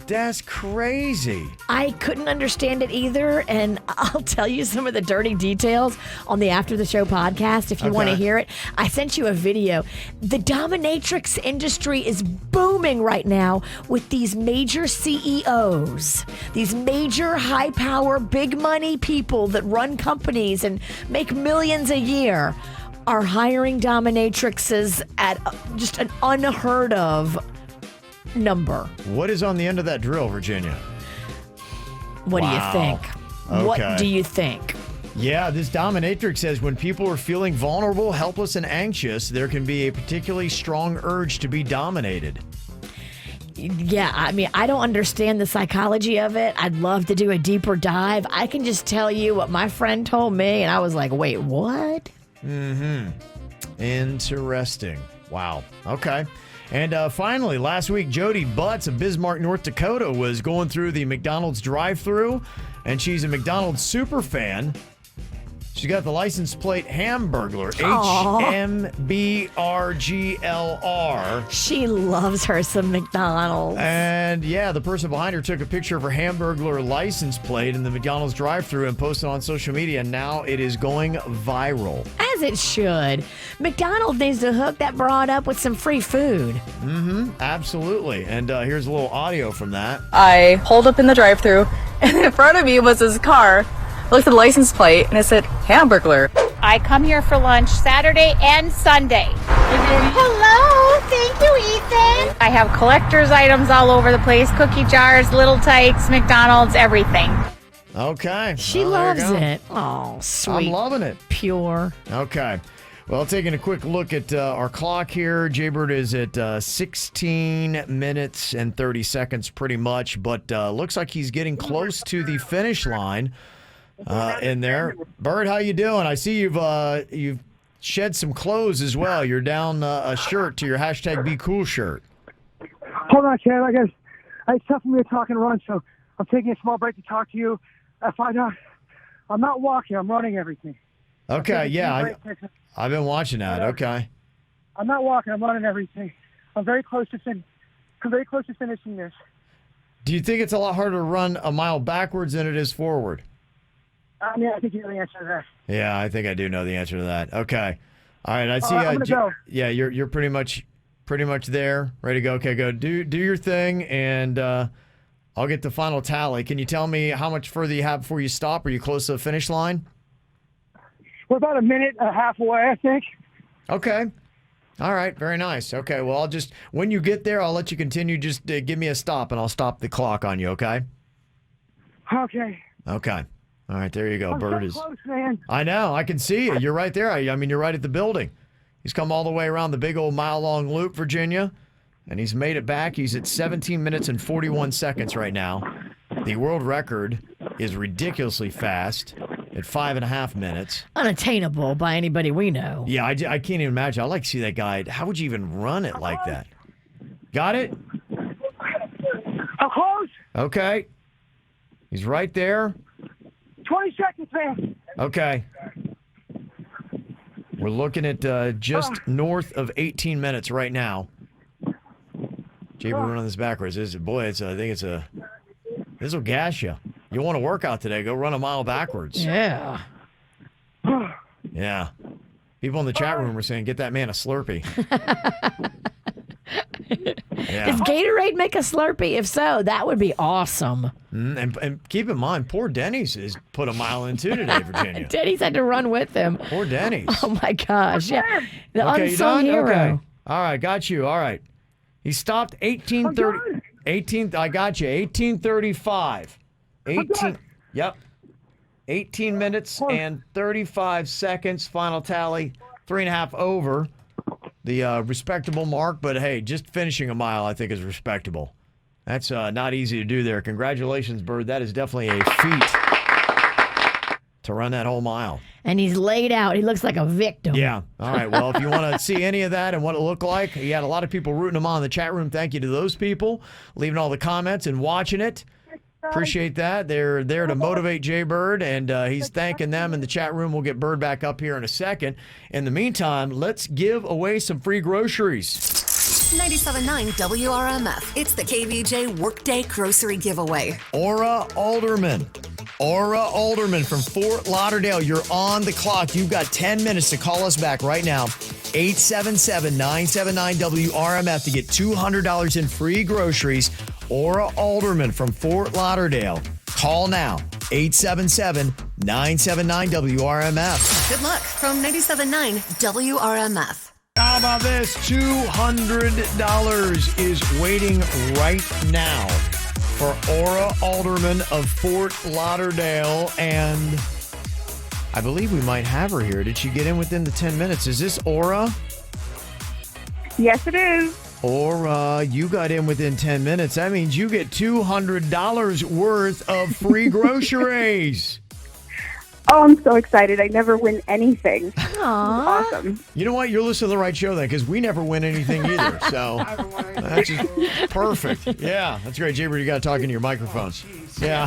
That's crazy. I couldn't understand it either, and I'll tell you some of the dirty details on the After the Show podcast if you want to hear it. I sent you a video. The dominatrix industry is booming right now with these major CEOs, these major high-power, big-money people that run companies and make millions a year are hiring dominatrixes at just an unheard of number. What is on the end of that drill, Virginia? What do you think? Okay. What do you think? Yeah, this dominatrix says when people are feeling vulnerable, helpless, and anxious, there can be a particularly strong urge to be dominated. Yeah, I mean, I don't understand the psychology of it. I'd love to do a deeper dive. I can just tell you what my friend told me, and I was like, wait, what? Mm-hmm. Interesting. Wow. Okay. And finally, last week, Jody Butts of Bismarck, North Dakota, was going through the McDonald's drive-thru, and she's a McDonald's super fan. She got the license plate Hamburglar, HMBRGLR. She loves her some McDonald's. And yeah, the person behind her took a picture of her Hamburglar license plate in the McDonald's drive-thru and posted on social media, and now it is going viral. As it should. McDonald's needs to hook that broad up with some free food. Mm-hmm, absolutely. And here's a little audio from that. I pulled up in the drive-thru, and in front of me was his car. I looked at the license plate, and it said Hamburglar. I come here for lunch Saturday and Sunday. Hello, thank you, Ethan. I have collector's items all over the place, cookie jars, Little Tykes, McDonald's, everything. Okay. She loves it. Oh, sweet. I'm loving it. Pure. Okay. Well, taking a quick look at our clock here, Jaybird is at 16 minutes and 30 seconds pretty much, but looks like he's getting close to the finish line in there. Bird, how you doing? I see you've shed some clothes as well. You're down a shirt to your #BeCool shirt. Hold on, Chad. I guess it's tough for me to talk and run, so I'm taking a small break to talk to you. I find out I'm not walking. I'm running everything. Okay, yeah. I've been watching that. Okay. I'm not walking. I'm running everything. I'm very close to finishing this. Do you think it's a lot harder to run a mile backwards than it is forward? I think you know the answer to that. Yeah, I think I do know the answer to that. Okay. All right, I see. I'm gonna go. Yeah, you're pretty much there, ready to go. Okay, go do your thing, and I'll get the final tally. Can you tell me how much further you have before you stop? Are you close to the finish line? We're about a minute and a half away, I think. Okay. All right, very nice. Okay, well, when you get there, I'll let you continue. Just give me a stop, and I'll stop the clock on you, okay? Okay. Okay. All right, there you go. I'm Bird so is. close, man. I know. I can see you. You're right there. I mean, you're right at the building. He's come all the way around the big old mile-long loop, Virginia, and he's made it back. He's at 17 minutes and 41 seconds right now. The world record is ridiculously fast at 5.5 minutes. Unattainable by anybody we know. Yeah, I can't even imagine. I'd like to see that guy. How would you even run it like that? Got it? I'm close. Okay. He's right there. 20 seconds, man. Okay. We're looking at just north of 18 minutes right now. Jay, we're running this backwards. This will gas you. You want to work out today, go run a mile backwards. Yeah. Yeah. People in the chat room are saying, get that man a Slurpee. Yeah. Does Gatorade make a Slurpee? If so, that would be awesome. And keep in mind, poor Denny's has put a mile in too today, Virginia. Denny's had to run with him. Poor Denny's. Oh, my gosh. Yeah. The Okay, unsung you done? hero. Okay. All right, got you. All right. He stopped 18:30. 18. I got you. 18:35. 18. Yep. 18 minutes and 35 seconds. Final tally. 3.5 over the respectable mark. But hey, just finishing a mile, I think, is respectable. That's not easy to do there. Congratulations, Bird. That is definitely a feat to run that whole mile. And he's laid out. He looks like a victim. Yeah. All right. Well, if you want to see any of that and what it looked like, he had a lot of people rooting him on in the chat room. Thank you to those people, leaving all the comments and watching it. Appreciate that. They're there to motivate Jay Bird, and he's thanking them in the chat room. We'll get Bird back up here in a second. In the meantime, let's give away some free groceries. 97.9 WRMF. It's the KVJ Workday Grocery Giveaway. Aura Alderman from Fort Lauderdale. You're on the clock. You've got 10 minutes to call us back right now. 877-979-WRMF to get $200 in free groceries. Aura Alderman from Fort Lauderdale. Call now. 877-979-WRMF. Good luck from 97.9 WRMF. How about this? $200 is waiting right now for Aura Alderman of Fort Lauderdale, and I believe we might have her here. Did she get in within the 10 minutes? Is this Aura? Yes, it is. Aura, you got in within 10 minutes. That means you get $200 worth of free groceries. Oh, I'm so excited. I never win anything. Aww. Awesome. You know what? You're listening to the right show then, because we never win anything either. So that's just perfect. Yeah, that's great. Jaybird, you got to talk into your microphone. Yeah.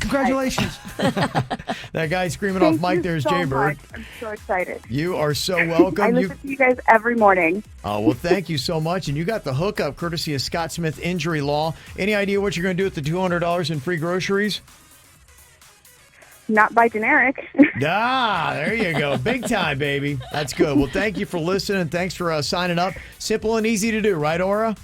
Congratulations. That guy screaming off mic there is so Jaybird. much. I'm so excited. You are so welcome. I listen to you guys every morning. Oh, well, thank you so much. And you got the hookup courtesy of Scott Smith Injury Law. Any idea what you're going to do with the $200 in free groceries? Not by generic. There you go. Big time, baby. That's good. Well, thank you for listening. Thanks for signing up. Simple and easy to do, right, Aura?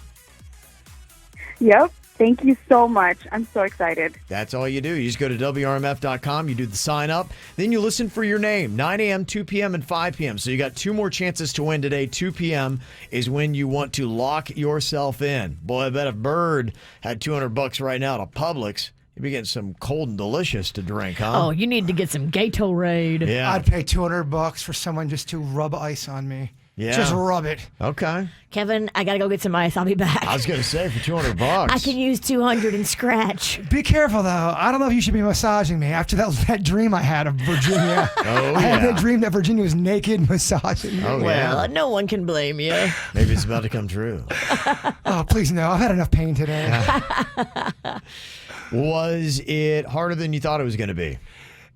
Yep. Thank you so much. I'm so excited. That's all you do. You just go to WRMF.com. You do the sign up. Then you listen for your name. 9 a.m., 2 p.m., and 5 p.m. So you got 2 more chances to win today. 2 p.m. is when you want to lock yourself in. Boy, I bet if Bird had $200 right now to Publix, you'd be getting some cold and delicious to drink, huh? Oh, you need to get some Gatorade. Yeah. I'd pay $200 for someone just to rub ice on me. Yeah. Just rub it. Okay. Kevin, I got to go get some ice. I'll be back. I was going to say, for $200. I can use 200 and scratch. Be careful, though. I don't know if you should be massaging me after that dream I had of Virginia. I had that dream that Virginia was naked massaging me. Oh, Well, no one can blame you. Maybe it's about to come true. Oh, please, no. I've had enough pain today. Was it harder than you thought it was going to be?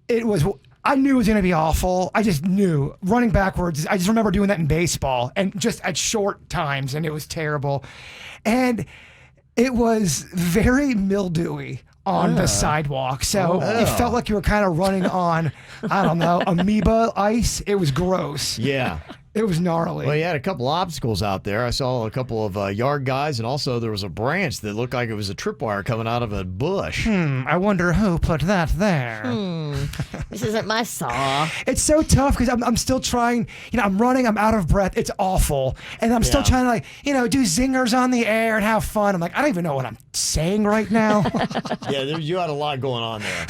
I knew it was going to be awful. I just knew. Running backwards, I just remember doing that in baseball and just at short times, and it was terrible. And it was very mildewy on the sidewalk. So it felt like you were kind of running on, I don't know, amoeba ice. It was gross. Yeah. It was gnarly. Well, you had a couple obstacles out there. I saw a couple of yard guys, and also there was a branch that looked like it was a tripwire coming out of a bush. I wonder who put that there. This isn't my saw. It's so tough because I'm still trying. I'm running. I'm out of breath. It's awful, and I'm still trying to do zingers on the air and have fun. I'm like, I don't even know what I'm saying right now. Yeah, you had a lot going on there.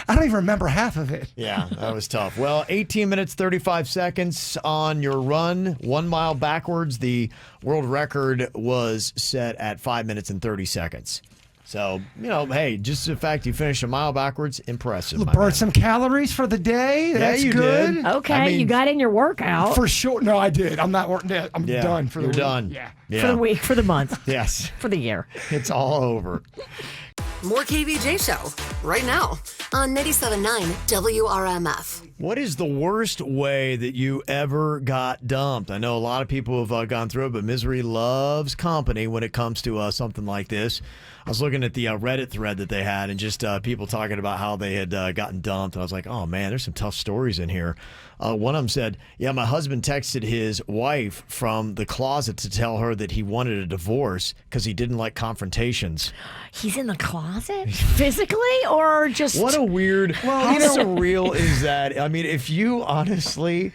I don't even remember half of it. Yeah, that was tough. Well, 18 minutes, 35 seconds on your run, 1 mile backwards. The world record was set at 5 minutes and 30 seconds. So, hey, just the fact you finished a mile backwards, impressive. Burned some calories for the day. That's you good. did. Okay, you got in your workout. For sure. No, I did. I'm not working. I'm done for the week. You're done. Yeah. For the week, for the month. Yes. For the year. It's all over. More KVJ Show right now on 97.9 WRMF. What is the worst way that you ever got dumped? I know a lot of people have gone through it, but misery loves company when it comes to something like this. I was looking at the Reddit thread that they had and just people talking about how they had gotten dumped. And I was like, oh, man, there's some tough stories in here. One of them said, yeah, my husband texted his wife from the closet to tell her that he wanted a divorce because he didn't like confrontations. He's in the closet? Physically or just... What a weird... How surreal is that? I mean, if you honestly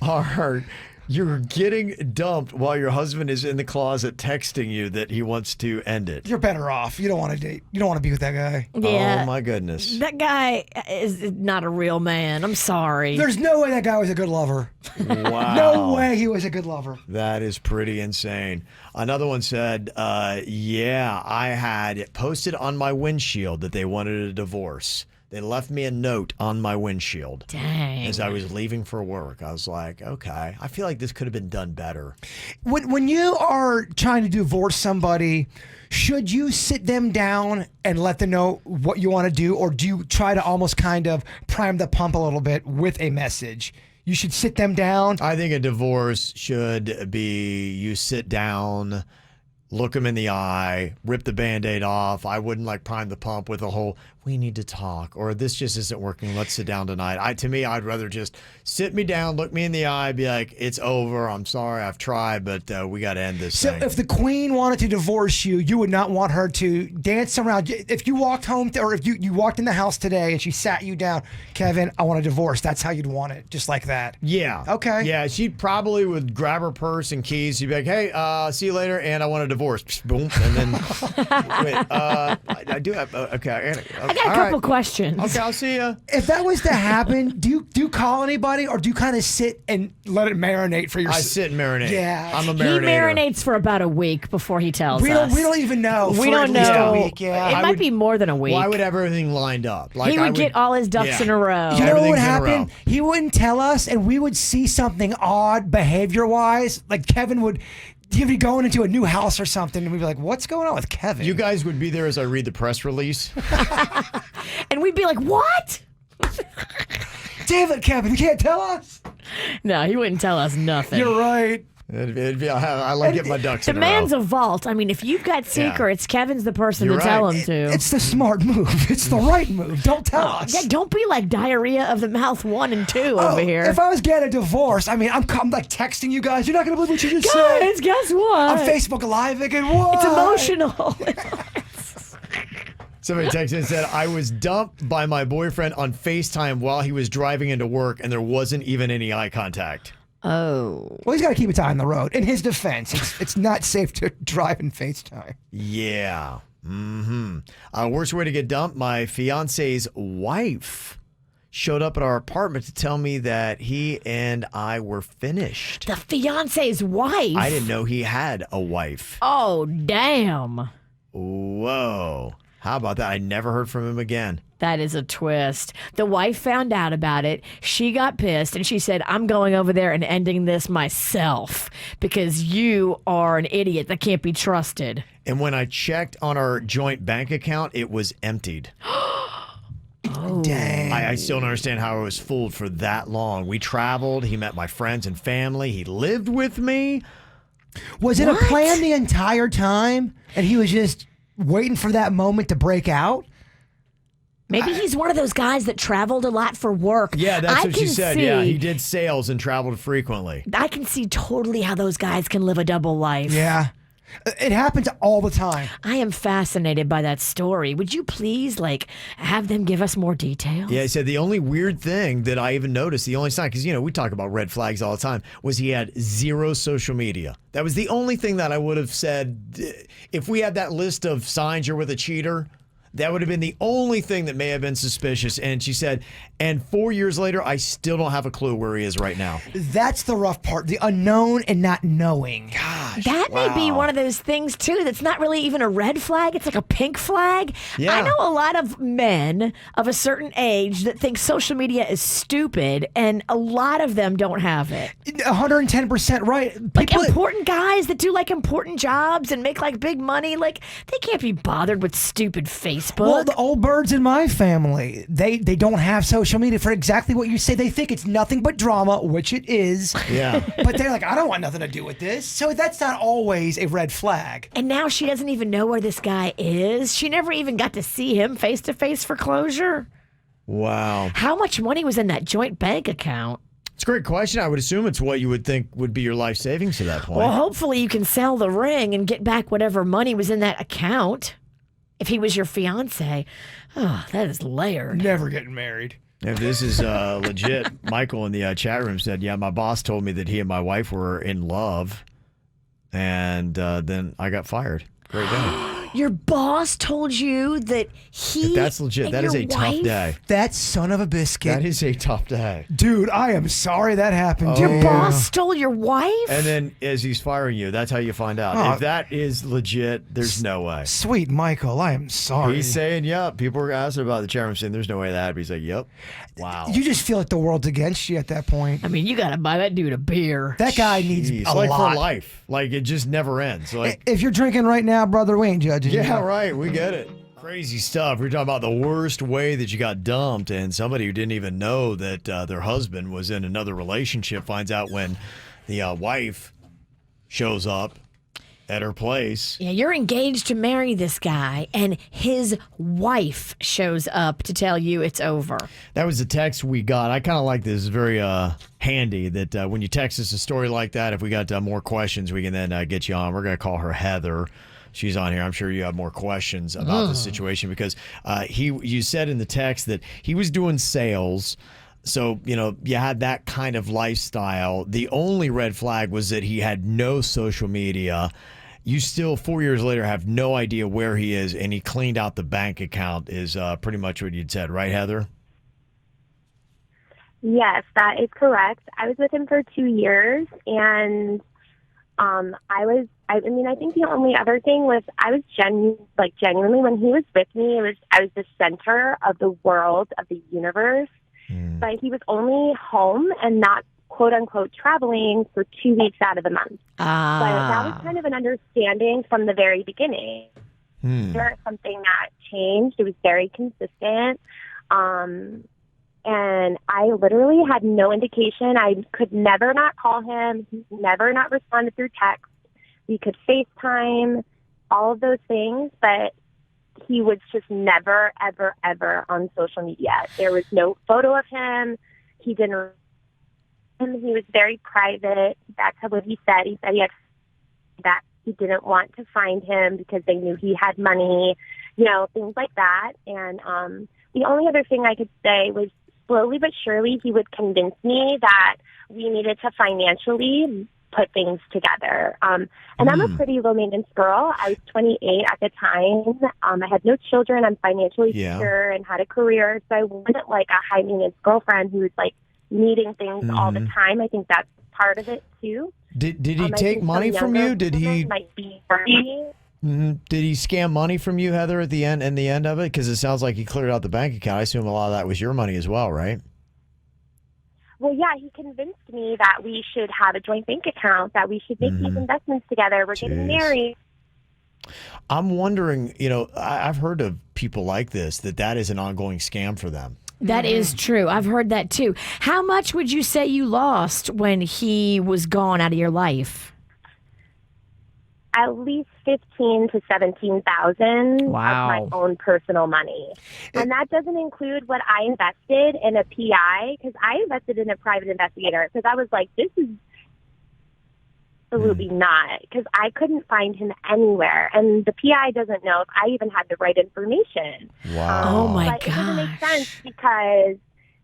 are... You're getting dumped while your husband is in the closet texting you that he wants to end it. You're better off. You don't want to date. You don't want to be with that guy. Yeah. Oh, my goodness. That guy is not a real man. I'm sorry. There's no way that guy was a good lover. Wow. No way he was a good lover. That is pretty insane. Another one said, yeah, I had posted on my windshield that they wanted a divorce. They left me a note on my windshield. Dang. As I was leaving for work. I was like, okay, I feel like this could have been done better. When you are trying to divorce somebody, should you sit them down and let them know what you want to do, or do you try to almost kind of prime the pump a little bit with a message? You should sit them down. I think a divorce should be you sit down, look them in the eye, rip the Band-Aid off. I wouldn't prime the pump with a whole, we need to talk, or this just isn't working, let's sit down tonight. To me, I'd rather just sit me down, look me in the eye, be like, it's over, I'm sorry, I've tried, but we got to end this thing. So if the queen wanted to divorce you, you would not want her to dance around. If you walked home, or if you walked in the house today and she sat you down, Kevin, I want a divorce, that's how you'd want it, just like that. Yeah. Okay. Yeah, she probably would grab her purse and keys. She'd be like, hey, see you later, and I want a divorce. Boom. And then, wait, I do have, okay. I got a couple questions. Okay, I'll see you. If that was to happen, do you call anybody, or do you kind of sit and let it marinate for yourself? I sit and marinate. Yeah. I'm a He marinator. marinates for about a week before he tells We us. don't even know. We for don't at least know. a week, yeah. It might be more than a week. Well, I would have everything lined up. He would get all his ducks in a row. You know what would Everything's in a happen? row. He wouldn't tell us, and we would see something odd behavior-wise. Like Kevin would. He'd be going into a new house or something, and we'd be like, what's going on with Kevin? You guys would be there as I read the press release. And we'd be like, what? Damn it, Kevin, you can't tell us? No, he wouldn't tell us nothing. You're right. I like get my ducks in The a row. man's a vault. I mean, if you've got secrets, Kevin's the person You're to tell right. him to. It's the smart move. It's the right move. Don't tell us. Yeah, don't be like diarrhea of the mouth 1 and 2 over here. If I was getting a divorce, I mean, I'm like texting you guys. You're not going to believe what you just said. Guys, guess what? On Facebook Live again. What? It's emotional. Somebody texted and said, I was dumped by my boyfriend on FaceTime while he was driving into work, and there wasn't even any eye contact. Oh. Well, he's got to keep his eye on the road. In his defense, it's not safe to drive in FaceTime. Yeah. Worst way to get dumped, my fiance's wife showed up at our apartment to tell me that he and I were finished. The fiance's wife? I didn't know he had a wife. Oh, damn. Whoa. How about that? I never heard from him again. That is a twist. The wife found out about it. She got pissed and she said, I'm going over there and ending this myself because you are an idiot that can't be trusted. And when I checked on our joint bank account, it was emptied. Dang. I still don't understand how I was fooled for that long. We traveled. He met my friends and family. He lived with me. Was it a plan the entire time? And he was just waiting for that moment to break out? Maybe he's one of those guys that traveled a lot for work. Yeah, that's I what she can said. see- Yeah, he did sales and traveled frequently. I can see totally how those guys can live a double life. Yeah. It happens all the time. I am fascinated by that story. Would you please, have them give us more details? Yeah, he said the only weird thing that I even noticed, the only sign, because, we talk about red flags all the time, was he had 0 social media. That was the only thing that I would have said. If we had that list of signs you're with a cheater, that would have been the only thing that may have been suspicious. And she said, and 4 years later, I still don't have a clue where he is right now. That's the rough part, the unknown and not knowing. Gosh. That may be one of those things, too, that's not really even a red flag. It's like a pink flag. Yeah. I know a lot of men of a certain age that think social media is stupid, and a lot of them don't have it. 110% right. Important guys that do, important jobs and make, big money, they can't be bothered with stupid Facebook. Well, the old birds in my family, they don't have social media for exactly what you say. They think it's nothing but drama, which it is. Yeah. But they're like, I don't want nothing to do with this. So that's not always a red flag. And now she doesn't even know where this guy is. She never even got to see him face to face for closure. Wow. How much money was in that joint bank account? It's a great question. I would assume it's what you would think would be your life savings to that point. Well, hopefully you can sell the ring and get back whatever money was in that account. If he was your fiance, that is layered. Never getting married. If this is legit, Michael in the chat room said, yeah, my boss told me that he and my wife were in love, and then I got fired. Great day. Your boss told you that If that's legit. That is a tough day. That son of a biscuit. That is a tough day. Dude, I am sorry that happened. Your boss stole your wife? And then as he's firing you, that's how you find out. Oh. If that is legit, there's no way. Sweet Michael, I am sorry. He's saying, yep. People were asking about the chairman saying there's no way that happened. He's like, yep. Wow. You just feel like the world's against you at that point. I mean, you got to buy that dude a beer. That guy needs Jeez. a Like lot. for life. Like it just never ends. Like, if you're drinking right now, brother, we ain't judging you. yeah, right. We get it. Crazy stuff. We're talking about the worst way that you got dumped, and somebody who didn't even know that their husband was in another relationship finds out when the wife shows up at her place. Yeah, you're engaged to marry this guy, and his wife shows up to tell you it's over. That was the text we got. I kind of like this. It's very handy that when you text us a story like that, if we got more questions, we can then get you on. We're going to call her Heather. She's on here. I'm sure you have more questions about the situation because you said in the text that he was doing sales. So, you had that kind of lifestyle. The only red flag was that he had no social media. You still, 4 years later, have no idea where he is, and he cleaned out the bank account is pretty much what you'd said, right, Heather? Yes, that is correct. I was with him for 2 years, and I think the only other thing was I was genuinely, when he was with me, I was the center of the world, of the universe. But he was only home and not, quote unquote, traveling for 2 weeks out of the month. But that was kind of an understanding from the very beginning. There was something that changed. It was very consistent. And I literally had no indication. I could never not call him. He never not responded through text. We could FaceTime, all of those things, but he was just never, ever, ever on social media. There was no photo of him. He didn't. He was very private. That's what he said. He said that he didn't want to find him because they knew he had money, things like that. And the only other thing I could say was slowly but surely he would convince me that we needed to financially put things together. And I'm a pretty low maintenance girl. I was 28 at the time. I had no children. I'm financially secure and had a career. So I wasn't like a high maintenance girlfriend who was like needing things all the time. I think that's part of it too. Did he take money from you? Did he? Might be Did he scam money from you, Heather, at the end of it? Because it sounds like he cleared out the bank account. I assume a lot of that was your money as well, right? Well, yeah, he convinced me that we should have a joint bank account, that we should make these investments together. We're getting married. I'm wondering, I've heard of people like this, that is an ongoing scam for them. That is true. I've heard that too. How much would you say you lost when he was gone out of your life? At least 15 to 17,000 Wow. of my own personal money. And that doesn't include what I invested in a PI, because I invested in a private investigator, because I was like, this is absolutely not, because I couldn't find him anywhere. And the PI doesn't know if I even had the right information. Wow. Oh, my But it doesn't make sense because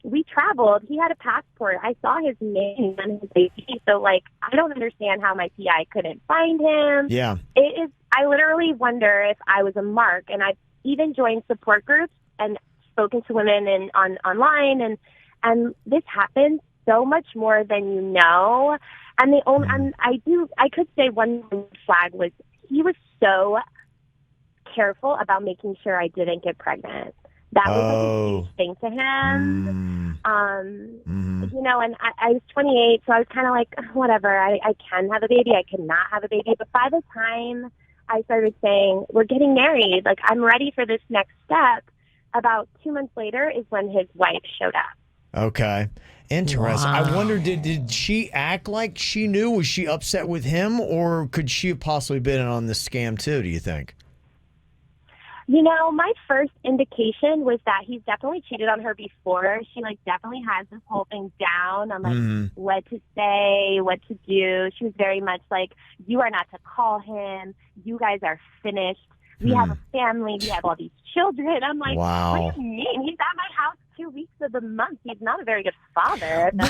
we traveled. He had a passport. I saw his name on his ID. So, like, I don't understand how my PI couldn't find him. Yeah. It is. I literally wonder if I was a mark. And I've even joined support groups and spoken to women online. And this happens so much more than you know. And the only, I could say one flag was he was so careful about making sure I didn't get pregnant. That was like a huge thing to him. And I was 28, so I was kind of like, whatever, I can have a baby, I cannot have a baby. But by the time I started saying, we're getting married, like, I'm ready for this next step, about 2 months later is when his wife showed up. Okay. Interesting. Wow. I wonder, did she act like she knew? Was she upset with him, or could she have possibly been in on this scam too, do you think? My first indication was that he's definitely cheated on her before. She, definitely has this whole thing down on, what to say, what to do. She was very much like, you are not to call him. You guys are finished. We have a family. We have all these children. I'm like, wow. What do you mean? He's at my house 2 weeks of the month. He's not a very good father. No,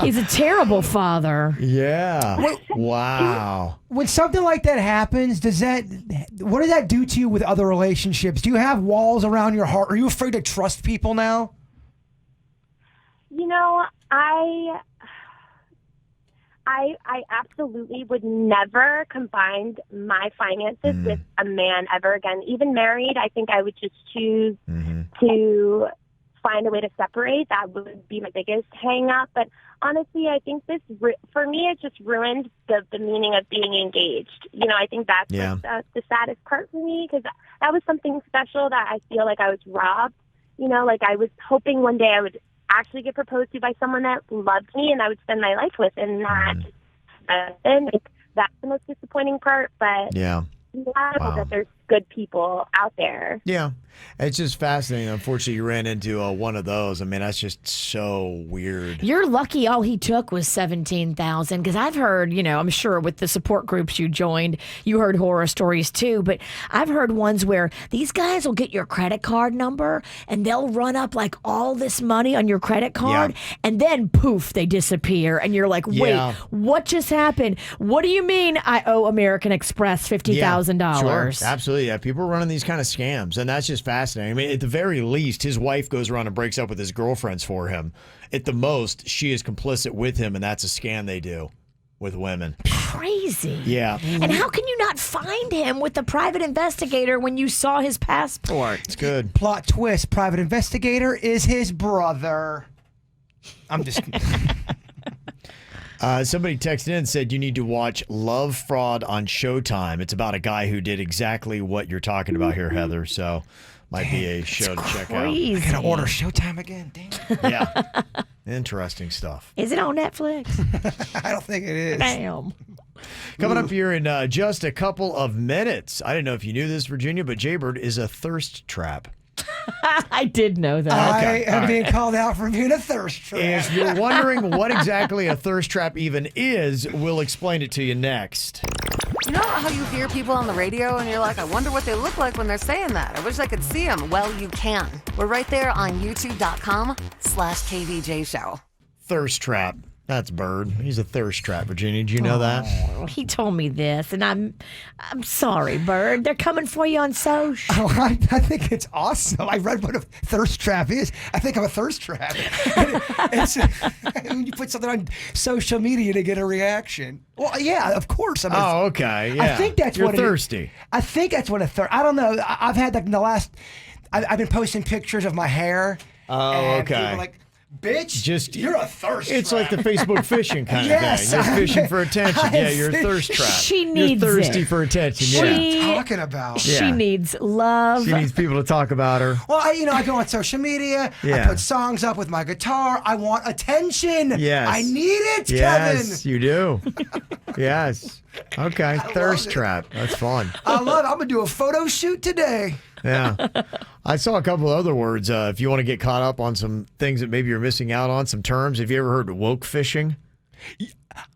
he's a terrible father. Yeah. Wow. When something like that happens, what does that do to you with other relationships? Do you have walls around your heart? Are you afraid to trust people now? I absolutely would never combine my finances with a man ever again. Even married, I think I would just choose to find a way to separate. That would be my biggest hang up. But honestly, I think for me, it just ruined the meaning of being engaged. I think that's the saddest part for me, because that was something special that I feel like I was robbed. I was hoping one day I would actually get proposed to by someone that loved me and I would spend my life with, and not and that's the most disappointing part. But I'm glad that there's good people out there. Yeah. It's just fascinating. Unfortunately, you ran into one of those. I mean, that's just so weird. You're lucky all he took was 17,000, because I've heard, I'm sure with the support groups you joined, you heard horror stories too, but I've heard ones where these guys will get your credit card number and they'll run up like all this money on your credit card and then poof, they disappear. And you're like, wait, what just happened? What do you mean I owe American Express $50,000? Sure. Absolutely. Yeah. People are running these kind of scams, and that's just fascinating. I mean, at the very least, his wife goes around and breaks up with his girlfriends for him. At the most, she is complicit with him, and that's a scam they do with women. Crazy. Yeah. And how can you not find him with the private investigator when you saw his passport? It's good. Plot twist, private investigator is his brother. I'm just... Somebody texted in and said you need to watch Love Fraud on Showtime. It's about a guy who did exactly what you're talking about here, Heather. So might be a show to check out. I gotta order Showtime again. Damn. Yeah. Interesting stuff. Is it on Netflix? I don't think it is. Damn. Coming up here in just a couple of minutes. I didn't know if you knew this, Virginia, but Jaybird is a thirst trap. I did know that. I am being called out for being a thirst trap. If you're wondering what exactly a thirst trap even is, we'll explain it to you next. You know how you hear people on the radio and you're like, I wonder what they look like when they're saying that. I wish I could see them. Well, you can. We're right there on youtube.com/KVJ show. Thirst trap. That's Bird. He's a thirst trap, Virginia. Did you know that? He told me this, and I'm sorry, Bird. They're coming for you on social. Oh, I think it's awesome. I read what a thirst trap is. I think I'm a thirst trap. It's when you put something on social media to get a reaction. Well, yeah, of course. Okay. Yeah. I think that's You're what thirsty. I think that's what a thirst. I don't know. I've had like in the last. I've been posting pictures of my hair. Oh, and okay. people like, Bitch, you're a thirst It's trap. like the Facebook fishing kind Yes, of thing. You're fishing I- for attention. I Yeah, you're a see. thirst trap. She needs You're thirsty it. for attention. What are Yeah. you talking about? She needs love. She needs people to talk about her. Well, I go on social media. Yeah. I put songs up with my guitar. I want attention. Yes. I need it, Yes, Kevin. you do. Yes. Okay. Thirst trap. That's fun. I love it. I'm going to do a photo shoot today. Yeah. I saw a couple of other words. If you want to get caught up on some things that maybe you're missing out on, some terms. Have you ever heard of woke fishing?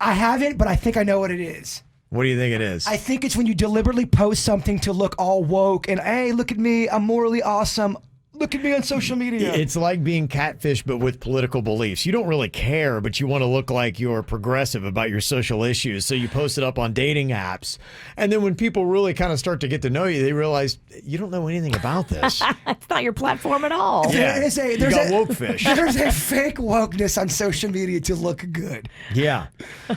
I haven't, but I think I know what it is. What do you think it is? I think it's when you deliberately post something to look all woke and, hey, look at me. I'm morally awesome. Look at me on social media. It's like being catfish, but with political beliefs. You don't really care, but you want to look like you're progressive about your social issues. So you post it up on dating apps. And then when people really kind of start to get to know you, they realize you don't know anything about this. It's not your platform at all. Yeah. There's You got woke fish. There's a fake wokeness on social media to look good. Yeah.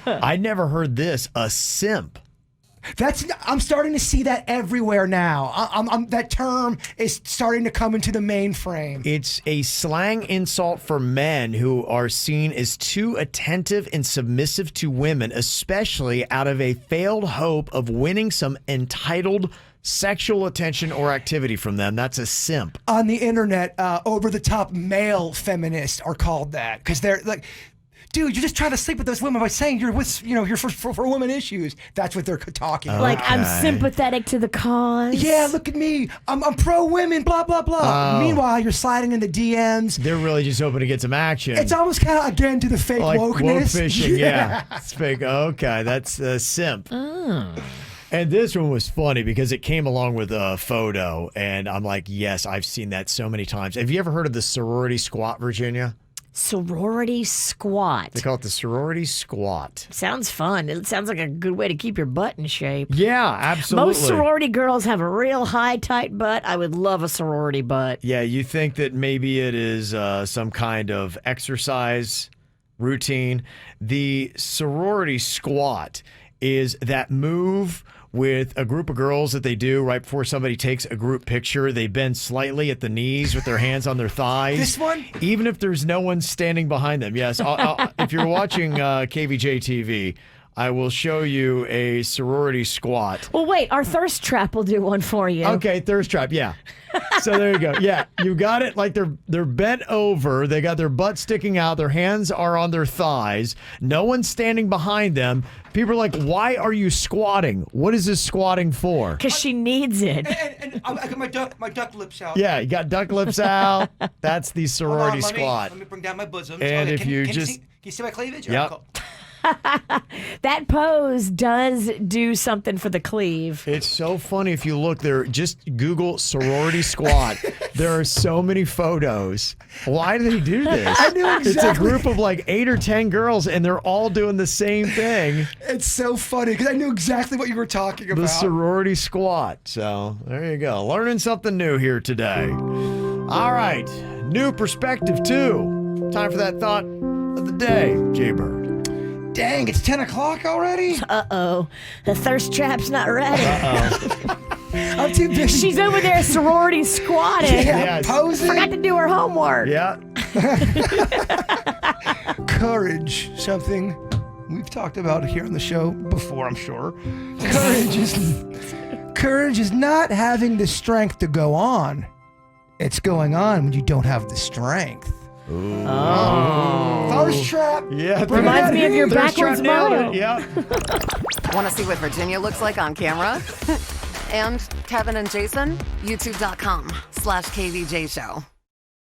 I never heard this, a simp. I'm starting to see that everywhere now. That term is starting to come into the mainframe. It's a slang insult for men who are seen as too attentive and submissive to women, especially out of a failed hope of winning some entitled sexual attention or activity from them. That's a simp. On the internet, over-the-top male feminists are called that because they're like, dude, you're just trying to sleep with those women by saying you're with, you're for women issues. That's what they're talking about. Like, I'm sympathetic to the cause. Yeah, look at me. I'm pro women, blah, blah, blah. Oh. Meanwhile, you're sliding in the DMs. They're really just hoping to get some action. It's almost kind of, again, to the fake like wokeness. woke fishing, yeah. It's fake. Okay, that's a simp. Oh. And this one was funny because it came along with a photo, and I'm like, yes, I've seen that so many times. Have you ever heard of the sorority squat, Virginia? Sorority squat. They call it the sorority squat. Sounds fun. It sounds like a good way to keep your butt in shape. Yeah, absolutely. Most sorority girls have a real high, tight butt. I would love a sorority butt. Yeah, you think that maybe it is some kind of exercise routine. The sorority squat is that move with a group of girls that they do right before somebody takes a group picture. They bend slightly at the knees with their hands on their thighs. This one? Even if there's no one standing behind them. Yes, if you're watching KVJ TV, I will show you a sorority squat. Well, wait, our thirst trap will do one for you. Okay, thirst trap, yeah. So there you go. Yeah, you got it. Like they're bent over. They got their butt sticking out. Their hands are on their thighs. No one's standing behind them. People are like, why are you squatting? What is this squatting for? Because she needs it. And I got my duck lips out. Yeah, you got duck lips out. That's the sorority squat. Let me bring down my bosoms. And if you can just... can you see my cleavage? Yep. Cool. That pose does do something for the cleave. It's so funny if you look there. Just Google sorority squat. There are so many photos. Why do they do this? I knew exactly. It's a group of like 8 or 10 girls, and they're all doing the same thing. It's so funny because I knew exactly what you were talking about. The sorority squat. So there you go. Learning something new here today. All right. New perspective, too. Time for that thought of the day, Jay-Bird. Dang, it's 10 o'clock already? Uh-oh. The thirst trap's not ready. I'm too busy. She's over there sorority squatting. Yeah, posing. Forgot to do her homework. Yeah. Courage, something we've talked about here on the show before, I'm sure. Courage is not having the strength to go on. It's going on when you don't have the strength. Ooh. Oh. Thirst trap. Yeah. Reminds me of your backwards motto. Yeah. Want to see what Virginia looks like on camera? And Kevin and Jason? YouTube.com/KVJ Show.